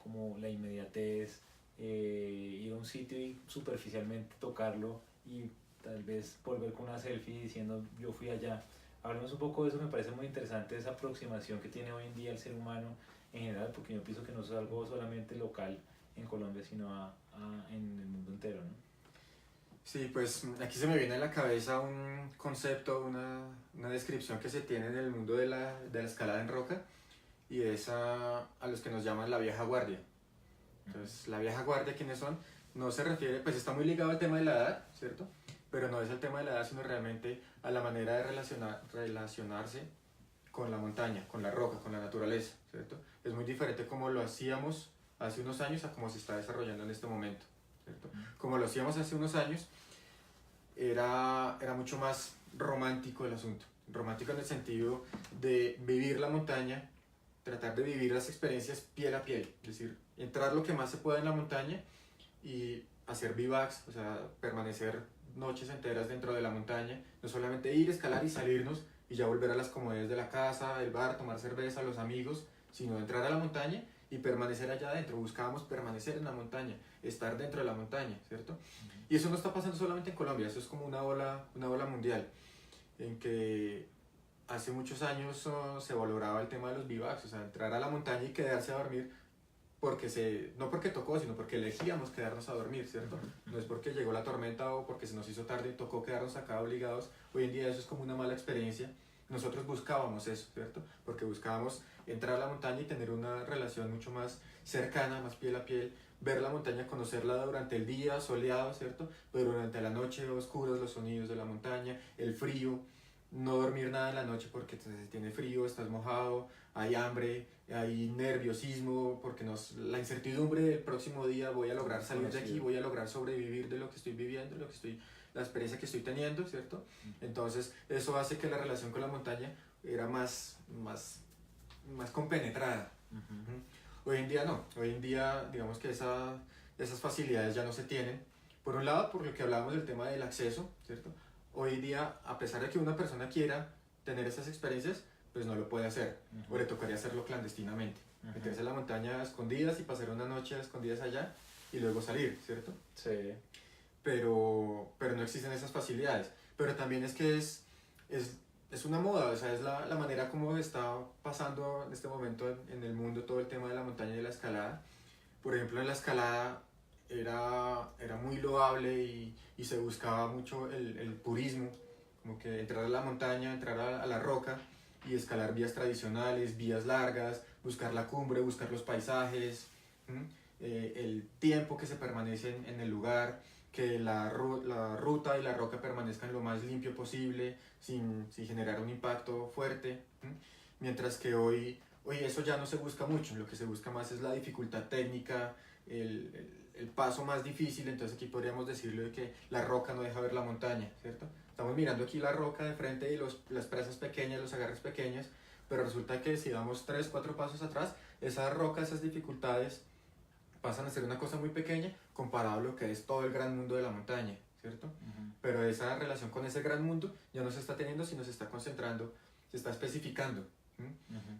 como la inmediatez, ir a un sitio y superficialmente tocarlo y tal vez volver con una selfie diciendo yo fui allá. Hablemos un poco de eso, me parece muy interesante esa aproximación que tiene hoy en día el ser humano en general, porque yo pienso que no es algo solamente local en Colombia, sino en el mundo entero, ¿no? Sí, pues aquí se me viene a la cabeza un concepto, una descripción que se tiene en el mundo de la escalada en roca y es a los que nos llaman la vieja guardia. Entonces, la vieja guardia, ¿quiénes son? No se refiere, pues está muy ligado al tema de la edad, ¿cierto? Pero no es el tema de la edad, sino realmente a la manera de relacionarse con la montaña, con la roca, con la naturaleza, ¿cierto? Es muy diferente como lo hacíamos hace unos años a como se está desarrollando en este momento, ¿cierto? Como lo hacíamos hace unos años, era mucho más romántico el asunto. Romántico en el sentido de vivir la montaña, tratar de vivir las experiencias piel a piel, es decir, entrar lo que más se pueda en la montaña y hacer bivacs, o sea, permanecer noches enteras dentro de la montaña, no solamente ir, escalar y salirnos y ya volver a las comodidades de la casa, el bar, tomar cerveza, los amigos, sino entrar a la montaña y permanecer allá adentro. Buscábamos permanecer en la montaña, estar dentro de la montaña, ¿cierto? Y eso no está pasando solamente en Colombia, eso es como una ola mundial, en que hace muchos años se valoraba el tema de los bivacs, o sea, entrar a la montaña y quedarse a dormir no porque tocó, sino porque elegíamos quedarnos a dormir, ¿cierto? No es porque llegó la tormenta o porque se nos hizo tarde y tocó quedarnos acá obligados. Hoy en día eso es como una mala experiencia. Nosotros buscábamos eso, ¿cierto? Porque buscábamos entrar a la montaña y tener una relación mucho más cercana, más piel a piel, ver la montaña, conocerla durante el día soleado, ¿cierto? Pero durante la noche oscuros, los sonidos de la montaña, el frío, no dormir nada en la noche porque se tiene frío, estás mojado, hay hambre, hay nerviosismo, porque la incertidumbre del próximo día, voy a lograr salir de aquí, voy a lograr sobrevivir de lo que estoy viviendo, la experiencia que estoy teniendo, ¿cierto? Entonces eso hace que la relación con la montaña era más compenetrada. Hoy en día no, hoy en día digamos que esas facilidades ya no se tienen. Por un lado, por lo que hablábamos del tema del acceso, ¿cierto? Hoy en día, a pesar de que una persona quiera tener esas experiencias, pues no lo puede hacer, o le tocaría hacerlo clandestinamente. Meterse en la montaña a escondidas y pasar una noche a escondidas allá y luego salir, ¿cierto? Sí. Pero no existen esas facilidades. Pero también es que es una moda, o sea, es la manera como está pasando en este momento en el mundo todo el tema de la montaña y de la escalada. Por ejemplo, en la escalada era muy loable y se buscaba mucho el purismo, como que entrar a la montaña, entrar a la roca y escalar vías tradicionales, vías largas, buscar la cumbre, buscar los paisajes, el tiempo que se permanece en el lugar, que la ruta y la roca permanezcan lo más limpio posible, sin generar un impacto fuerte. Mientras que hoy Hoy eso ya no se busca mucho, lo que se busca más es la dificultad técnica, el paso más difícil. Entonces aquí podríamos decirlo de que la roca no deja ver la montaña, ¿cierto? Estamos mirando aquí la roca de frente y las presas pequeñas, los agarres pequeños, pero resulta que si damos 3, 4 pasos atrás, esa roca, esas dificultades pasan a ser una cosa muy pequeña comparado a lo que es todo el gran mundo de la montaña, ¿cierto? Pero esa relación con ese gran mundo ya no se está teniendo, sino se está concentrando, se está especificando.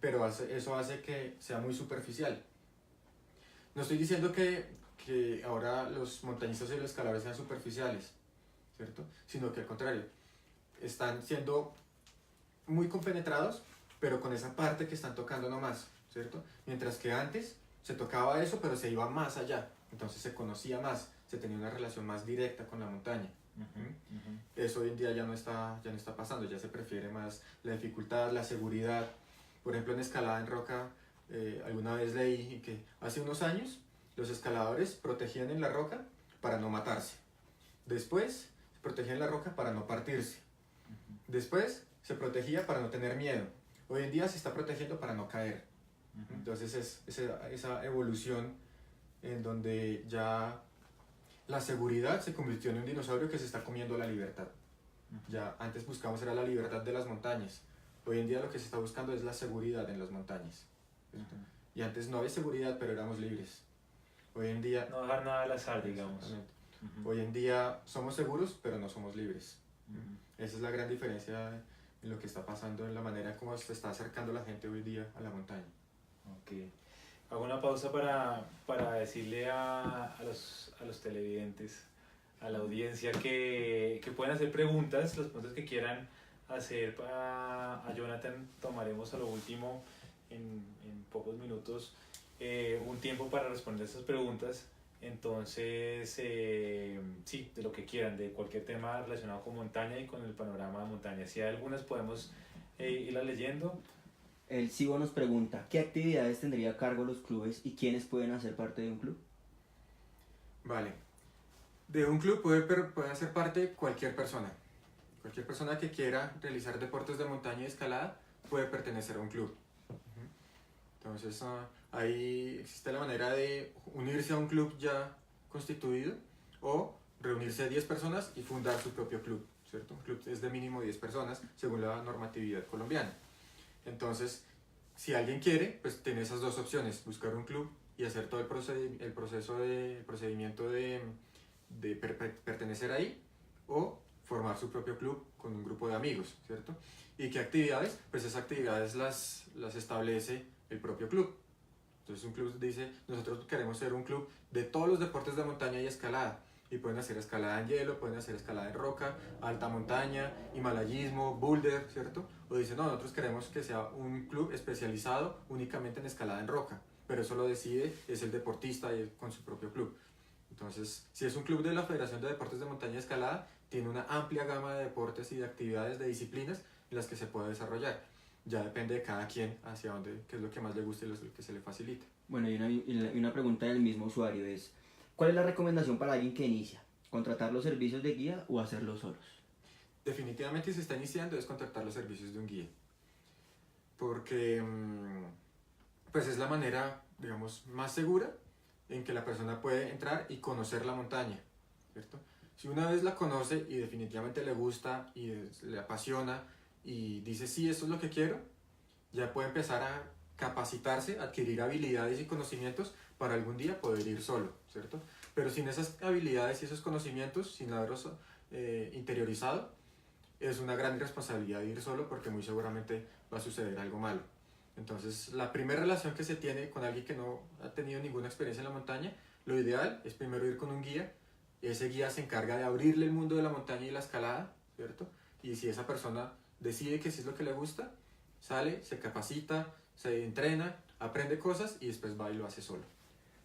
Pero eso hace que sea muy superficial. No estoy diciendo que ahora los montañistas y los escaladores sean superficiales, ¿cierto? Sino que al contrario, están siendo muy compenetrados, pero con esa parte que están tocando nomás, ¿cierto? Mientras que antes se tocaba eso, pero se iba más allá, entonces se conocía más, se tenía una relación más directa con la montaña. Eso hoy en día ya no está pasando, ya se prefiere más la dificultad, la seguridad. Por ejemplo, en escalada en roca, alguna vez leí que hace unos años los escaladores protegían en la roca para no matarse. Después se protegían en la roca para no partirse. Después se protegía para no tener miedo. Hoy en día se está protegiendo para no caer. Entonces es esa evolución en donde ya la seguridad se convirtió en un dinosaurio que se está comiendo la libertad. Ya antes buscábamos era la libertad de las montañas. Hoy en día lo que se está buscando es la seguridad en las montañas. Y antes no había seguridad, pero éramos libres. Hoy en día... No dejar nada al azar, digamos. Hoy en día somos seguros, pero no somos libres. Esa es la gran diferencia en lo que está pasando, en la manera como se está acercando la gente hoy día a la montaña. Ok. Hago una pausa para decirle a los televidentes, a la audiencia, que pueden hacer preguntas, los puntos que quieran hacer a Jonathan. Tomaremos a lo último, en pocos minutos, un tiempo para responder esas preguntas. Entonces, sí, de lo que quieran, de cualquier tema relacionado con montaña y con el panorama de montaña. Si hay algunas, podemos irlas leyendo. El Sibo nos pregunta, ¿qué actividades tendría a cargo los clubes y quiénes pueden hacer parte de un club? Vale. De un club puede hacer parte cualquier persona. Cualquier persona que quiera realizar deportes de montaña y escalada puede pertenecer a un club. Entonces, ahí existe la manera de unirse a un club ya constituido o reunirse 10 personas y fundar su propio club, ¿cierto? Un club es de mínimo 10 personas según la normatividad colombiana. Entonces, si alguien quiere, pues tiene esas dos opciones, buscar un club y hacer todo el procedimiento de pertenecer ahí, o formar su propio club con un grupo de amigos, ¿cierto? ¿Y qué actividades? Pues esas actividades las establece el propio club. Entonces un club dice, nosotros queremos ser un club de todos los deportes de montaña y escalada. Y pueden hacer escalada en hielo, pueden hacer escalada en roca, alta montaña, himalayismo, boulder, ¿cierto? O dicen, no, nosotros queremos que sea un club especializado únicamente en escalada en roca, pero eso lo decide es el deportista y con su propio club. Entonces, si es un club de la Federación de Deportes de Montaña y Escalada, tiene una amplia gama de deportes y de actividades, de disciplinas en las que se puede desarrollar. Ya depende de cada quien hacia dónde, qué es lo que más le gusta y lo que se le facilita. Bueno, y una pregunta del mismo usuario es, ¿cuál es la recomendación para alguien que inicia? ¿Contratar los servicios de guía o hacerlo solos? Definitivamente, si se está iniciando, es contratar los servicios de un guía. Porque pues es la manera, digamos, más segura en que la persona puede entrar y conocer la montaña, ¿cierto? Si una vez la conoce y definitivamente le gusta y le apasiona y dice, sí, esto es lo que quiero, ya puede empezar a capacitarse, adquirir habilidades y conocimientos para algún día poder ir solo, ¿cierto? Pero sin esas habilidades y esos conocimientos, sin haberlos interiorizado, es una gran irresponsabilidad ir solo, porque muy seguramente va a suceder algo malo. Entonces, la primera relación que se tiene con alguien que no ha tenido ninguna experiencia en la montaña, lo ideal es primero ir con un guía. Ese guía se encarga de abrirle el mundo de la montaña y la escalada, ¿cierto? Y si esa persona decide que sí es lo que le gusta, sale, se capacita, se entrena, aprende cosas y después va y lo hace solo.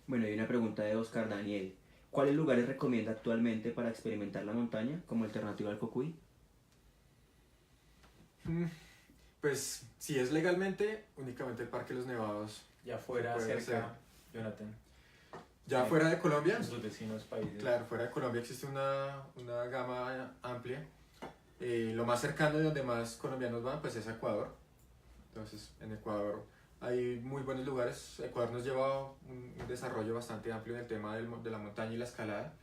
Bueno, hay una pregunta de Oscar Daniel. ¿Cuáles lugares recomienda actualmente para experimentar la montaña como alternativa al Cocuy? Pues si es legalmente, únicamente el Parque Los Nevados. Ya fuera, puede cerca, ser. Jonathan. Ya fuera de Colombia, Nuestros vecinos países. claro, fuera de Colombia existe una gama amplia. Lo más cercano y donde más colombianos van, pues es Ecuador. Entonces, en Ecuador hay muy buenos lugares. Ecuador nos lleva un desarrollo bastante amplio en el tema de la montaña y la escalada.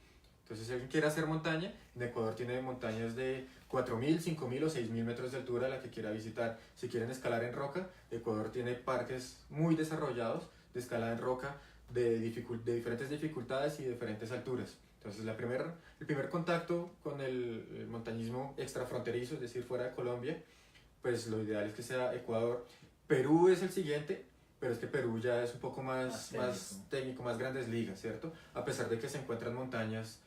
Entonces, si alguien quiere hacer montaña, en Ecuador tiene montañas de 4.000, 5.000 o 6.000 metros de altura la que quiera visitar. Si quieren escalar en roca, Ecuador tiene parques muy desarrollados de escalada en roca de diferentes dificultades y diferentes alturas. Entonces, el primer contacto con el montañismo extrafronterizo, es decir, fuera de Colombia, pues lo ideal es que sea Ecuador. Perú es el siguiente, pero es que Perú ya es un poco más técnico, más grandes ligas, ¿cierto? A pesar de que se encuentran montañas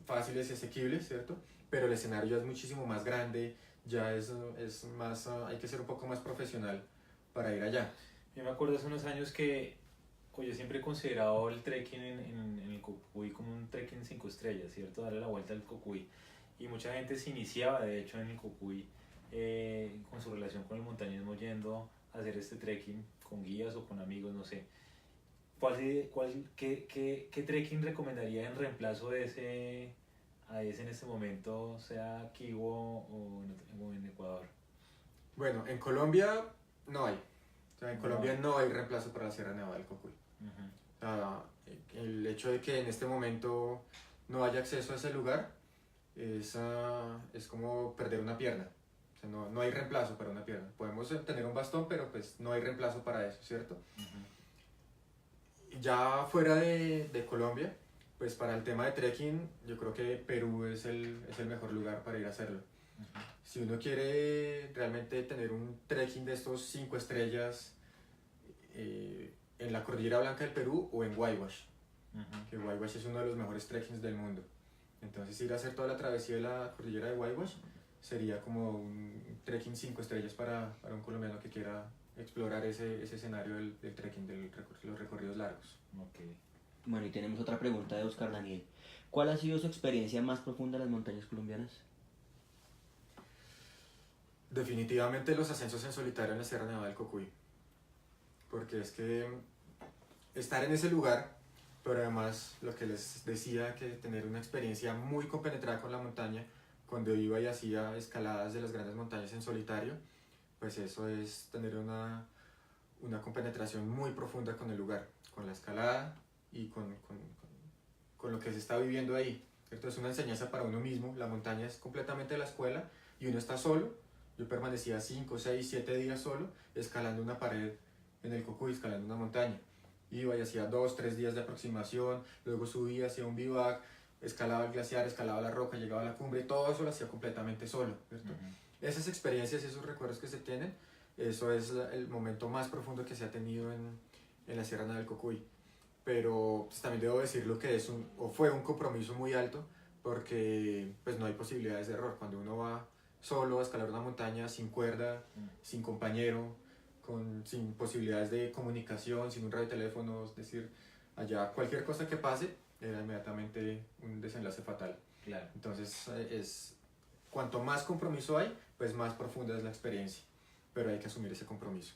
fáciles y asequibles, ¿cierto? Pero el escenario ya es muchísimo más grande, ya es más, hay que ser un poco más profesional para ir allá. Yo me acuerdo hace unos años que yo siempre he considerado el trekking en el Cocuy como un trekking 5 estrellas, ¿cierto? Darle la vuelta al Cocuy. Y mucha gente se iniciaba, de hecho, en el Cocuy con su relación con el montañismo yendo a hacer este trekking con guías o con amigos, no sé. ¿Qué trekking recomendaría en reemplazo de ese en este momento, sea aquí o en Ecuador? Bueno, en Colombia no hay. O sea, en Colombia no hay reemplazo para la Sierra Nevada del Cocuy. O sea, el hecho de que en este momento no haya acceso a ese lugar es como perder una pierna. O sea, no hay reemplazo para una pierna. Podemos tener un bastón, pero pues no hay reemplazo para eso, ¿cierto? Ya fuera de Colombia, pues para el tema de trekking, yo creo que Perú es el mejor lugar para ir a hacerlo. Si uno quiere realmente tener un trekking de estos 5 estrellas en la Cordillera Blanca del Perú o en Guaywash, que Guaywash es uno de los mejores trekkings del mundo. Entonces ir a hacer toda la travesía de la Cordillera de Guaywash sería como un trekking 5 estrellas para un colombiano que quiera explorar ese escenario del trekking, de los recorridos largos. Okay. Bueno, y tenemos otra pregunta de Oscar Daniel. ¿Cuál ha sido su experiencia más profunda en las montañas colombianas? Definitivamente los ascensos en solitario en la Sierra Nevada del Cocuy, porque es que estar en ese lugar, pero además lo que les decía, que tener una experiencia muy compenetrada con la montaña, cuando iba y hacía escaladas de las grandes montañas en solitario, pues eso es tener una compenetración muy profunda con el lugar, con la escalada y con lo que se está viviendo ahí, ¿cierto? Es una enseñanza para uno mismo. La montaña es completamente la escuela y uno está solo. Yo permanecía 5, 6, 7 días solo escalando una pared en el Cocuy, escalando una montaña. Iba y hacía 2, 3 días de aproximación, luego subía, hacía un bivac, escalaba el glaciar, escalaba la roca, llegaba a la cumbre, y todo eso lo hacía completamente solo, ¿cierto? Esas experiencias, esos recuerdos que se tienen, eso es el momento más profundo que se ha tenido en la Sierra Nevada del Cocuy. Pero pues, también debo decirlo que fue un compromiso muy alto, porque pues no hay posibilidades de error. Cuando uno va solo a escalar una montaña sin cuerda, sin compañero, sin posibilidades de comunicación, sin un radioteléfono, es decir, allá cualquier cosa que pase era inmediatamente un desenlace fatal. Claro. Entonces, cuanto más compromiso hay, pues más profunda es la experiencia, pero hay que asumir ese compromiso.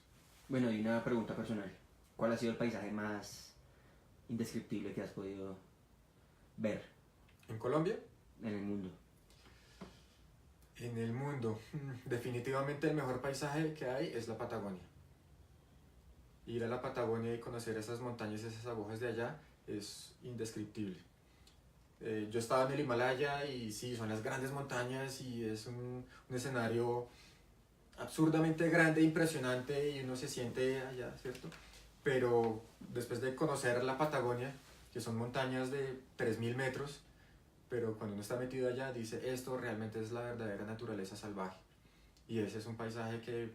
Bueno, y una pregunta personal. ¿Cuál ha sido el paisaje más indescriptible que has podido ver ¿En Colombia? en el mundo? En el mundo, definitivamente el mejor paisaje que hay es la Patagonia. Ir a la Patagonia y conocer esas montañas, esas agujas de allá, es indescriptible. Yo estaba en el Himalaya y sí, son las grandes montañas y es un escenario absurdamente grande, impresionante, y uno se siente allá, ¿cierto? Pero después de conocer la Patagonia, que son montañas de 3.000 metros, pero cuando uno está metido allá dice, esto realmente es la verdadera naturaleza salvaje. Y ese es un paisaje que,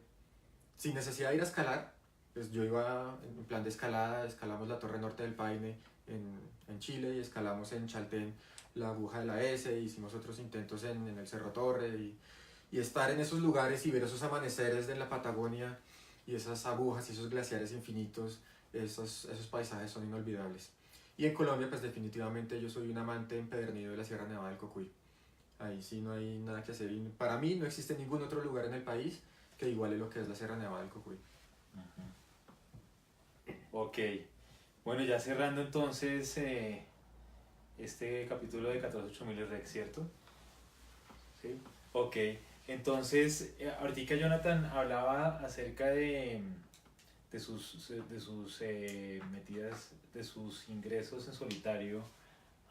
sin necesidad de ir a escalar, pues yo iba en plan de escalada, escalamos la Torre Norte del Paine en Chile, y escalamos en Chaltén la aguja de la S, hicimos otros intentos en el Cerro Torre, y estar en esos lugares y ver esos amaneceres de la Patagonia, y esas agujas y esos glaciares infinitos, esos paisajes son inolvidables. Y en Colombia, pues definitivamente yo soy un amante empedernido de la Sierra Nevada del Cocuy. Ahí sí no hay nada que hacer. Y para mí no existe ningún otro lugar en el país que iguale lo que es la Sierra Nevada del Cocuy. Ok. Bueno, ya cerrando entonces este capítulo de 14.8000 Rex, ¿cierto? Sí. Ok. Entonces, ahorita Jonathan hablaba acerca de metidas, de sus ingresos en solitario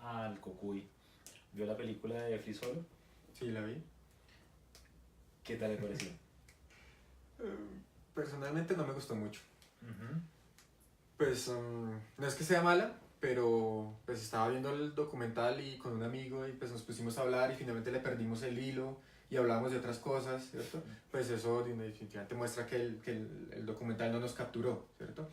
al Cocuy. ¿Vio la película de Free Solo? Sí, la vi. ¿Qué tal le pareció? Personalmente no me gustó mucho. Ujú. Pues no es que sea mala, pero pues estaba viendo el documental y con un amigo y pues nos pusimos a hablar y finalmente le perdimos el hilo y hablamos de otras cosas, ¿cierto? Pues eso definitivamente muestra que el documental no nos capturó, ¿cierto?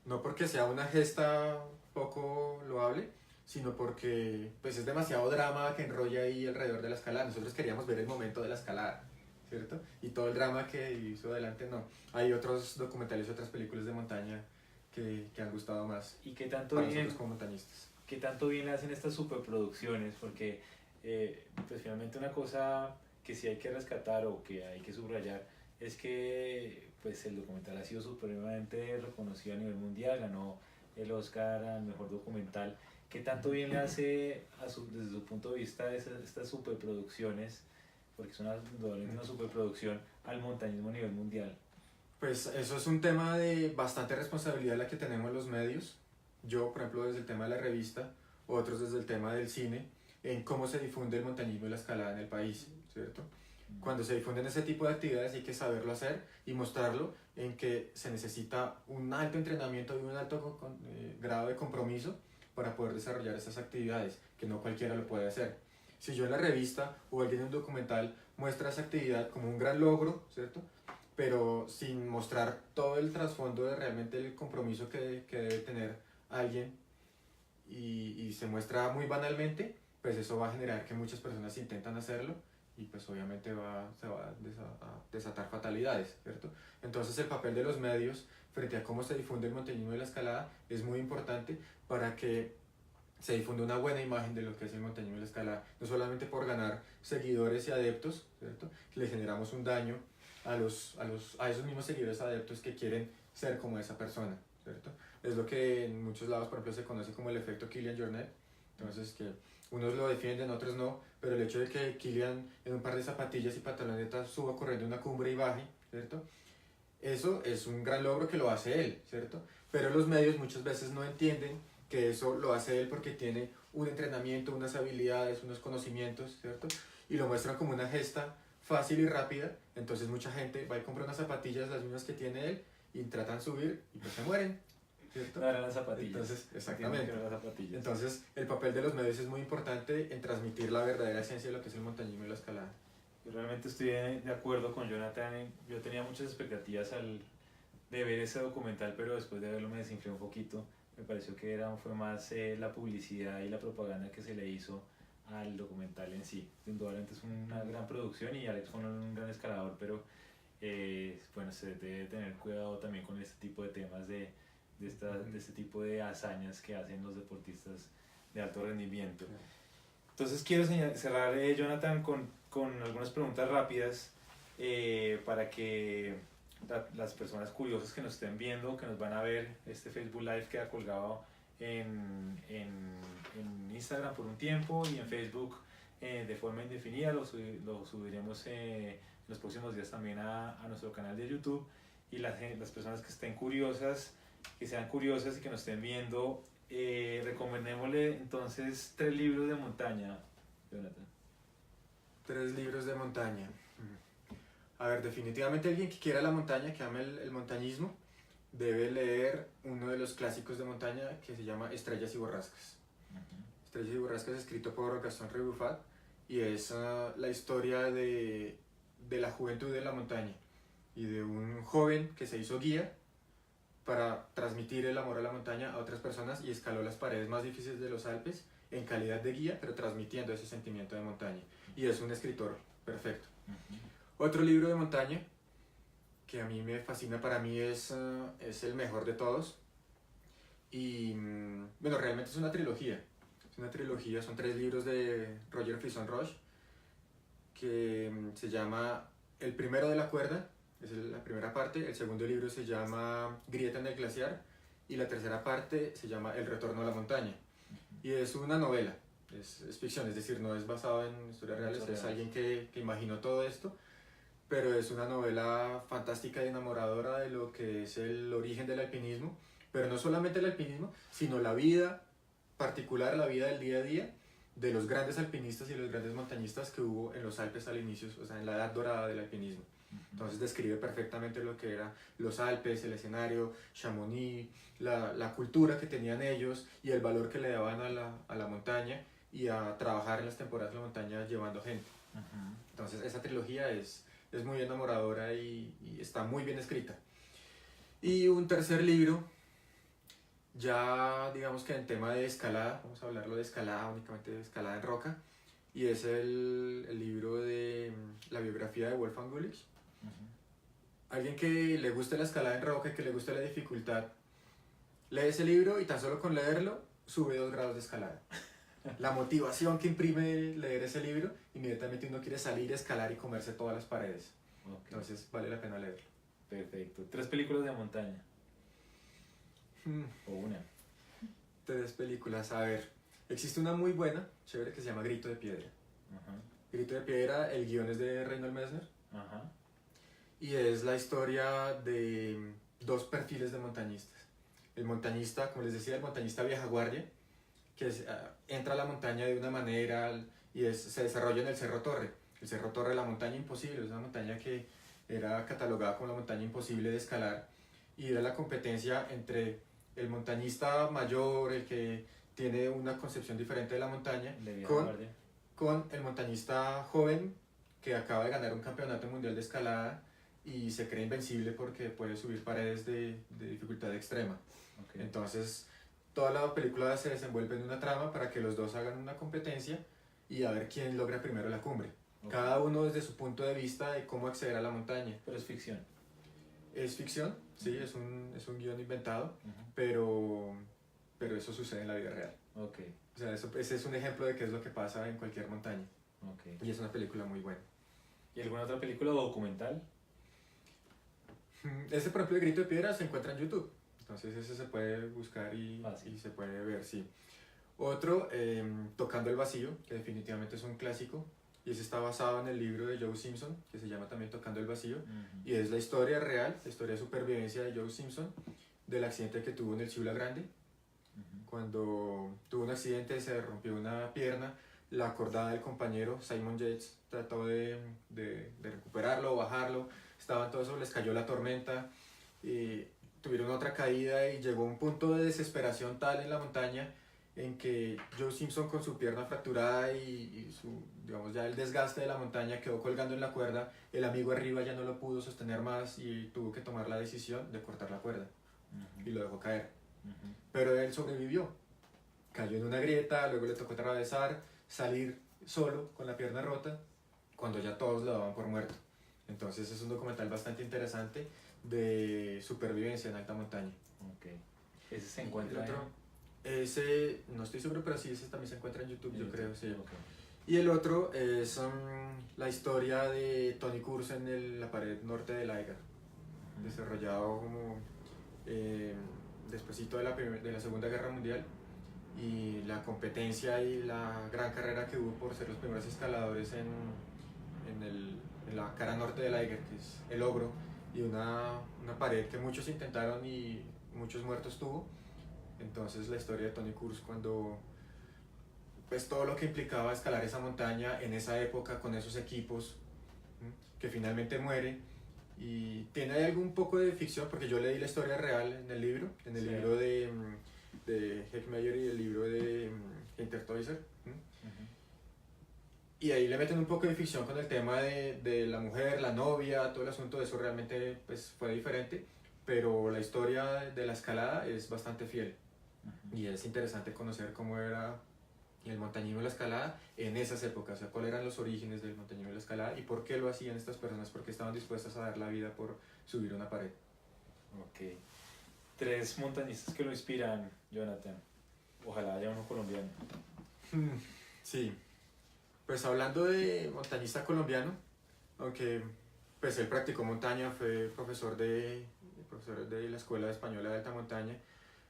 No porque sea una gesta poco loable, sino porque pues es demasiado drama que enrolla ahí alrededor de la escalada. Nosotros queríamos ver el momento de la escalada, ¿cierto? Y todo el drama que hizo adelante, no. Hay otros documentales y otras películas de montaña que han gustado más ¿Y qué tanto para bien, nosotros como montañistas. qué tanto bien le hacen estas superproducciones? Porque pues finalmente una cosa que sí hay que rescatar o que hay que subrayar es que pues el documental ha sido supremamente reconocido a nivel mundial, ganó el Oscar al mejor documental. ¿Qué tanto bien le hace desde su punto de vista estas superproducciones, porque es indudablemente una superproducción, al montañismo a nivel mundial? Pues eso es un tema de bastante responsabilidad la que tenemos los medios. Yo, por ejemplo, desde el tema de la revista, otros desde el tema del cine, en cómo se difunde el montañismo y la escalada en el país, ¿cierto? Cuando se difunden ese tipo de actividades hay que saberlo hacer y mostrarlo en que se necesita un alto entrenamiento y un alto grado de compromiso para poder desarrollar esas actividades, que no cualquiera lo puede hacer. Si yo en la revista o alguien en un documental muestra esa actividad como un gran logro, ¿cierto? Pero sin mostrar todo el trasfondo de realmente el compromiso que debe tener alguien y se muestra muy banalmente, pues eso va a generar que muchas personas intentan hacerlo y pues obviamente se va a desatar fatalidades, ¿cierto? Entonces el papel de los medios frente a cómo se difunde el montañismo y la escalada es muy importante para que se difunda una buena imagen de lo que es el montañismo y la escalada, no solamente por ganar seguidores y adeptos, ¿cierto? Que le generamos un daño a esos mismos seguidores adeptos que quieren ser como esa persona, ¿cierto? Es lo que en muchos lados, por ejemplo, se conoce como el efecto Kilian Jornet. Entonces, que unos lo defienden, otros no, pero el hecho de que Kilian en un par de zapatillas y pantalonetas suba corriendo una cumbre y baje, ¿cierto? Eso es un gran logro que lo hace él, ¿cierto? Pero los medios muchas veces no entienden que eso lo hace él porque tiene un entrenamiento, unas habilidades, unos conocimientos, ¿cierto? Y lo muestran como una gesta fácil y rápida, entonces mucha gente va y compra unas zapatillas, las mismas que tiene él, y tratan de subir y pues se mueren, ¿cierto? No eran las zapatillas. Entonces, exactamente. Entiendo que eran las zapatillas. Entonces, el papel de los medios es muy importante en transmitir la verdadera esencia de lo que es el montañismo y la escalada. Yo realmente estoy de acuerdo con Jonathan. Yo tenía muchas expectativas de ver ese documental, pero después de verlo me desinflé un poquito. Me pareció que fue más la publicidad y la propaganda que se le hizo al documental en sí. Indudablemente es una gran producción y Alex fue un gran escalador, pero bueno, se debe tener cuidado también con este tipo de temas de este tipo de hazañas que hacen los deportistas de alto rendimiento. Entonces quiero cerrar, Jonathan, con algunas preguntas rápidas para que las personas curiosas que nos estén viendo, que nos van a ver, este Facebook Live queda colgado en Instagram por un tiempo y en Facebook de forma indefinida. Lo subiremos en los próximos días también a nuestro canal de YouTube. Y las personas que estén curiosas, que sean curiosas y que nos estén viendo, recomendémosle entonces 3 libros de montaña, Jonathan. 3 libros de montaña. A ver, definitivamente alguien que quiera la montaña, que ame el montañismo, debe leer uno de los clásicos de montaña que se llama Estrellas y Borrascas. Estrellas y Borrascas es escrito por Gastón Rebuffat y es la historia de la juventud de la montaña y de un joven que se hizo guía para transmitir el amor a la montaña a otras personas y escaló las paredes más difíciles de los Alpes en calidad de guía, pero transmitiendo ese sentimiento de montaña. Y es un escritor perfecto. Otro libro de montaña que a mí me fascina, para mí es el mejor de todos. Y bueno, realmente es una trilogía. Es una trilogía, son 3 libros de Roger Fison-Roche que se llama El primero de la cuerda, es la primera parte. El segundo libro se llama Grieta en el glaciar y la tercera parte se llama El retorno a la montaña. Y es una novela, es ficción, es decir, no es basado en historias reales, es alguien que imaginó todo esto, pero es una novela fantástica y enamoradora de lo que es el origen del alpinismo, pero no solamente el alpinismo, sino la vida particular, la vida del día a día de los grandes alpinistas y los grandes montañistas que hubo en los Alpes al inicio, o sea, en la edad dorada del alpinismo. Entonces describe perfectamente lo que eran los Alpes, el escenario, Chamonix, la cultura que tenían ellos y el valor que le daban a la montaña y a trabajar en las temporadas de la montaña llevando gente. Entonces esa trilogía es muy enamoradora y está muy bien escrita. Y un tercer libro, ya digamos que en tema de escalada, vamos a hablarlo de escalada, únicamente de escalada en roca, y es el libro de la biografía de Wolfgang Gulich. Alguien que le guste la escalada en roca y que le guste la dificultad, lee ese libro y tan solo con leerlo sube 2 grados de escalada. La motivación que imprime leer ese libro, inmediatamente uno quiere salir, escalar y comerse todas las paredes. Okay. Entonces vale la pena leerlo. Perfecto. 3 películas de montaña. O una. 3 películas, a ver. Existe una muy buena, chévere, que se llama Grito de Piedra. Ajá. Grito de Piedra, el guión es de Reinhold Messner. Ajá. Y es la historia de 2 perfiles de montañistas. El montañista, como les decía, el montañista vieja guardia, que entra a la montaña de una manera y se desarrolla en el Cerro Torre. El Cerro Torre, la montaña imposible, es una montaña que era catalogada como la montaña imposible de escalar. Y era la competencia entre el montañista mayor, el que tiene una concepción diferente de la montaña, con el montañista joven que acaba de ganar un campeonato mundial de escalada y se cree invencible porque puede subir paredes de dificultad extrema. Okay. Entonces toda la película se desenvuelve en una trama para que los dos hagan una competencia y a ver quién logra primero la cumbre. Okay. Cada uno desde su punto de vista de cómo acceder a la montaña. Pero es ficción. Es ficción, sí, es un guión inventado, pero eso sucede en la vida real. Okay. O sea, ese es un ejemplo de qué es lo que pasa en cualquier montaña. Okay. Y es una película muy buena. ¿Y alguna otra película documental? Ese, por ejemplo, de Grito de Piedra se encuentra en YouTube. Entonces ese se puede buscar y se puede ver, sí. Otro, Tocando el Vacío, que definitivamente es un clásico. Y ese está basado en el libro de Joe Simpson, que se llama también Tocando el Vacío. Y es la historia real, la historia de supervivencia de Joe Simpson, del accidente que tuvo en el Ciula Grande. Cuando tuvo un accidente, se rompió una pierna, la cordada del compañero, Simon Yates, trató de recuperarlo, bajarlo, estaban todos eso, les cayó la tormenta, y tuvieron otra caída y llegó un punto de desesperación tal en la montaña en que Joe Simpson, con su pierna fracturada y su, digamos, ya el desgaste de la montaña, quedó colgando en la cuerda. El amigo arriba ya no lo pudo sostener más y tuvo que tomar la decisión de cortar la cuerda y lo dejó caer. Pero él sobrevivió, cayó en una grieta, luego le tocó atravesar, salir solo con la pierna rota cuando ya todos lo daban por muerto. Entonces es un documental bastante interesante de supervivencia en alta montaña. Okay. ¿Ese se encuentra Ese, no estoy seguro, pero sí, ese también se encuentra en YouTube, yo creo, sí. Okay. Y el otro es la historia de Tony Kurz en la pared norte del Eiger, desarrollado como despuesito de la Segunda Guerra Mundial, y la competencia y la gran carrera que hubo por ser los primeros escaladores en la cara norte del Eiger, que es el Ogro, y una pared que muchos intentaron y muchos muertos tuvo. Entonces la historia de Tony Kurz, cuando pues todo lo que implicaba escalar esa montaña en esa época con esos equipos, que finalmente muere, y tiene algún poco de ficción porque yo leí la historia real en el libro, libro de Heckmeyer y el libro de Hintertoiser, y ahí le meten un poco de ficción con el tema de la mujer, la novia, todo el asunto de eso realmente pues fue diferente, pero la historia de la escalada es bastante fiel. Y es interesante conocer cómo era el montañismo y la escalada en esas épocas, o sea, cuáles eran los orígenes del montañismo y la escalada y por qué lo hacían estas personas, por qué estaban dispuestas a dar la vida por subir una pared. Ok. 3 montañistas que lo inspiran, Jonathan. Ojalá haya uno colombiano. Sí, pues hablando de montañista colombiano, aunque pues él practicó montaña, fue profesor de la Escuela Española de Alta Montaña,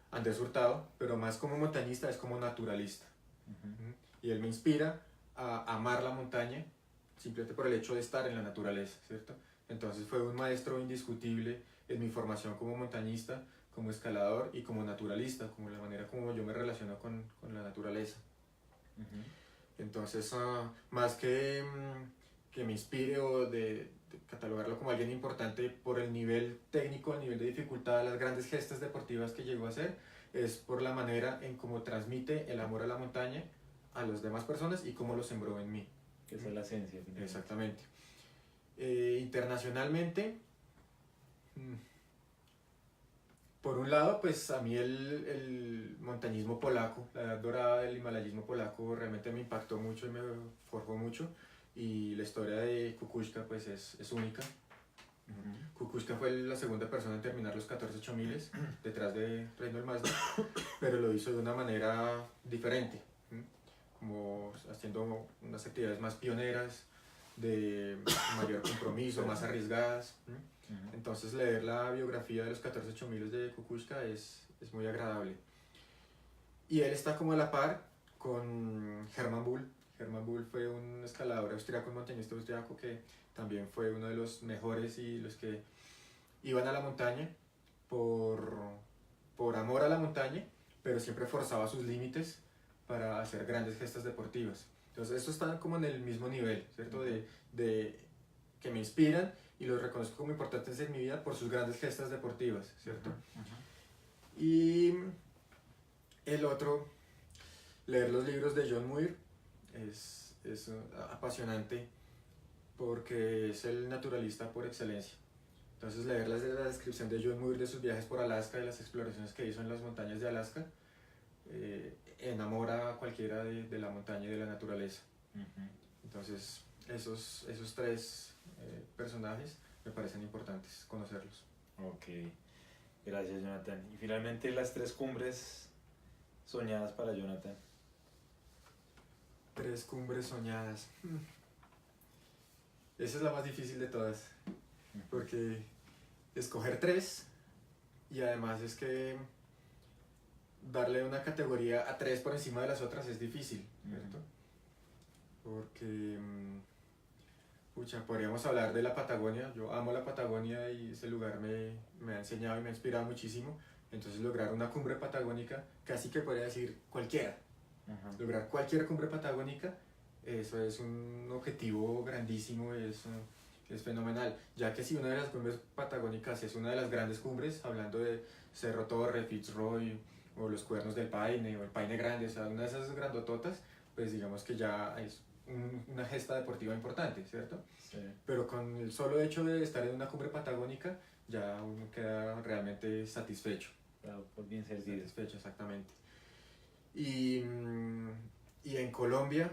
Andrés Hurtado, pero más como montañista es como naturalista. Y él me inspira a amar la montaña simplemente por el hecho de estar en la naturaleza, ¿cierto? Entonces fue un maestro indiscutible en mi formación como montañista, como escalador y como naturalista, como la manera como yo me relaciono con la naturaleza. Entonces, más que me inspire o de catalogarlo como alguien importante por el nivel técnico, el nivel de dificultad, las grandes gestas deportivas que llegó a hacer, es por la manera en cómo transmite el amor a la montaña a las demás personas y cómo lo sembró en mí. Esa es la esencia. Exactamente. Internacionalmente, por un lado, pues a mí el montañismo polaco, la edad dorada del himalayismo polaco realmente me impactó mucho y me forjó mucho, y la historia de Kukuczka pues es única. Kukuczka fue la segunda persona en terminar los 14.8000 detrás de Reinhold Másdal, pero lo hizo de una manera diferente, como haciendo unas actividades más pioneras, de mayor compromiso, más arriesgadas. Entonces leer la biografía de los 14.8000 de Kukuczka es muy agradable. Y él está como a la par con Hermann Bull. Hermann Bull fue un escalador austriaco, un montañista austriaco que también fue uno de los mejores y los que iban a la montaña por amor a la montaña, pero siempre forzaba sus límites para hacer grandes gestas deportivas. Entonces estos están como en el mismo nivel, ¿cierto? De que me inspiran y los reconozco como importantes en mi vida por sus grandes gestas deportivas, ¿cierto? Y el otro, leer los libros de John Muir es apasionante porque es el naturalista por excelencia. Entonces leer la descripción de John Muir de sus viajes por Alaska y las exploraciones que hizo en las montañas de Alaska enamora a cualquiera de la montaña y de la naturaleza. Entonces esos tres personajes me parecen importantes conocerlos. Ok, gracias Jonathan. Y finalmente las 3 cumbres soñadas para Jonathan. 3 cumbres soñadas. Esa es la más difícil de todas, porque escoger 3 y además es que darle una categoría a 3 por encima de las otras es difícil, ¿cierto? Porque pucha, podríamos hablar de la Patagonia. Yo amo la Patagonia y ese lugar me ha enseñado y me ha inspirado muchísimo. Entonces lograr una cumbre patagónica, casi que podría decir cualquiera, lograr cualquier cumbre patagónica, eso es un objetivo grandísimo, es fenomenal, ya que si una de las cumbres patagónicas es una de las grandes cumbres, hablando de Cerro Torre, Fitzroy, o los Cuernos del Paine, o el Paine Grande, o sea, una de esas grandototas, pues digamos que ya es una gesta deportiva importante, ¿cierto? Sí. Pero con el solo hecho de estar en una cumbre patagónica, ya uno queda realmente satisfecho. Claro, por bien servido. Satisfecho, exactamente. Y en Colombia,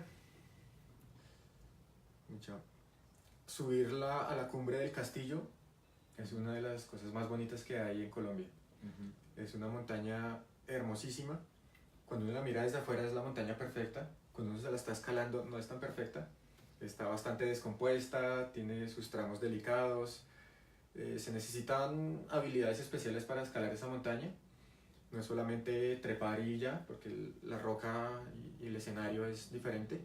subir a la cumbre del Castillo es una de las cosas más bonitas que hay en Colombia. Es una montaña hermosísima. Cuando uno la mira desde afuera es la montaña perfecta. Cuando uno se la está escalando no es tan perfecta. Está bastante descompuesta, tiene sus tramos delicados. Se necesitan habilidades especiales para escalar esa montaña. No es solamente trepar y ya, porque la roca y el escenario es diferente.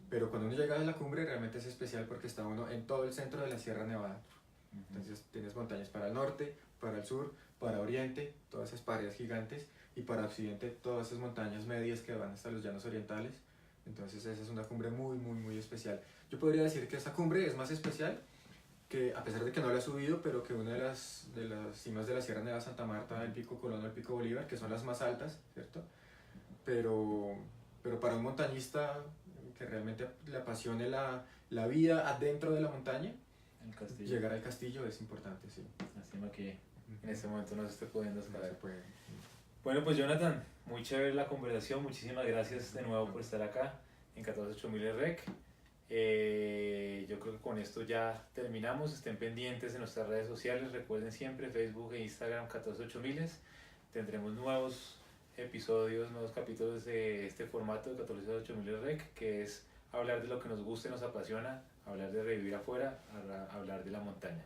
Pero cuando uno llega a la cumbre realmente es especial porque está uno en todo el centro de la Sierra Nevada. Entonces tienes montañas para el norte, para el sur, para oriente, todas esas paredes gigantes, y para occidente todas esas montañas medias que van hasta los llanos orientales. Entonces esa es una cumbre muy, muy, muy especial. Yo podría decir que esa cumbre es más especial que, a pesar de que no la he subido, pero que una de las cimas de la Sierra Nevada, Santa Marta, el Pico Colón o el Pico Bolívar, que son las más altas, ¿cierto? Pero para un montañista que realmente le apasione la vida adentro de la montaña, llegar al castillo es importante, sí. Lástima que en este momento no se esté pudiendo escalar. No se puede. Bueno, pues Jonathan, muy chévere la conversación. Muchísimas gracias de nuevo por estar acá en 148000 Rec. Yo creo que con esto ya terminamos. Estén pendientes en nuestras redes sociales. Recuerden siempre Facebook e Instagram 148000. Tendremos nuevos episodios, nuevos capítulos de este formato de 148000 Rec, que es hablar de lo que nos gusta y nos apasiona, hablar de revivir afuera, hablar de la montaña.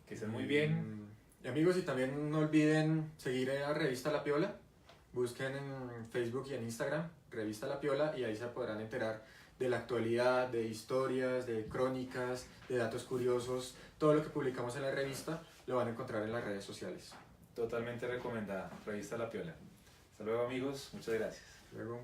Que estén muy bien. Y amigos, y también no olviden seguir a Revista La Piola, Busquen en Facebook y en Instagram, Revista La Piola, y ahí se podrán enterar de la actualidad, de historias, de crónicas, de datos curiosos. Todo lo que publicamos en la revista lo van a encontrar en las redes sociales. Totalmente recomendada, Revista La Piola. Hasta luego amigos, muchas gracias. Luego.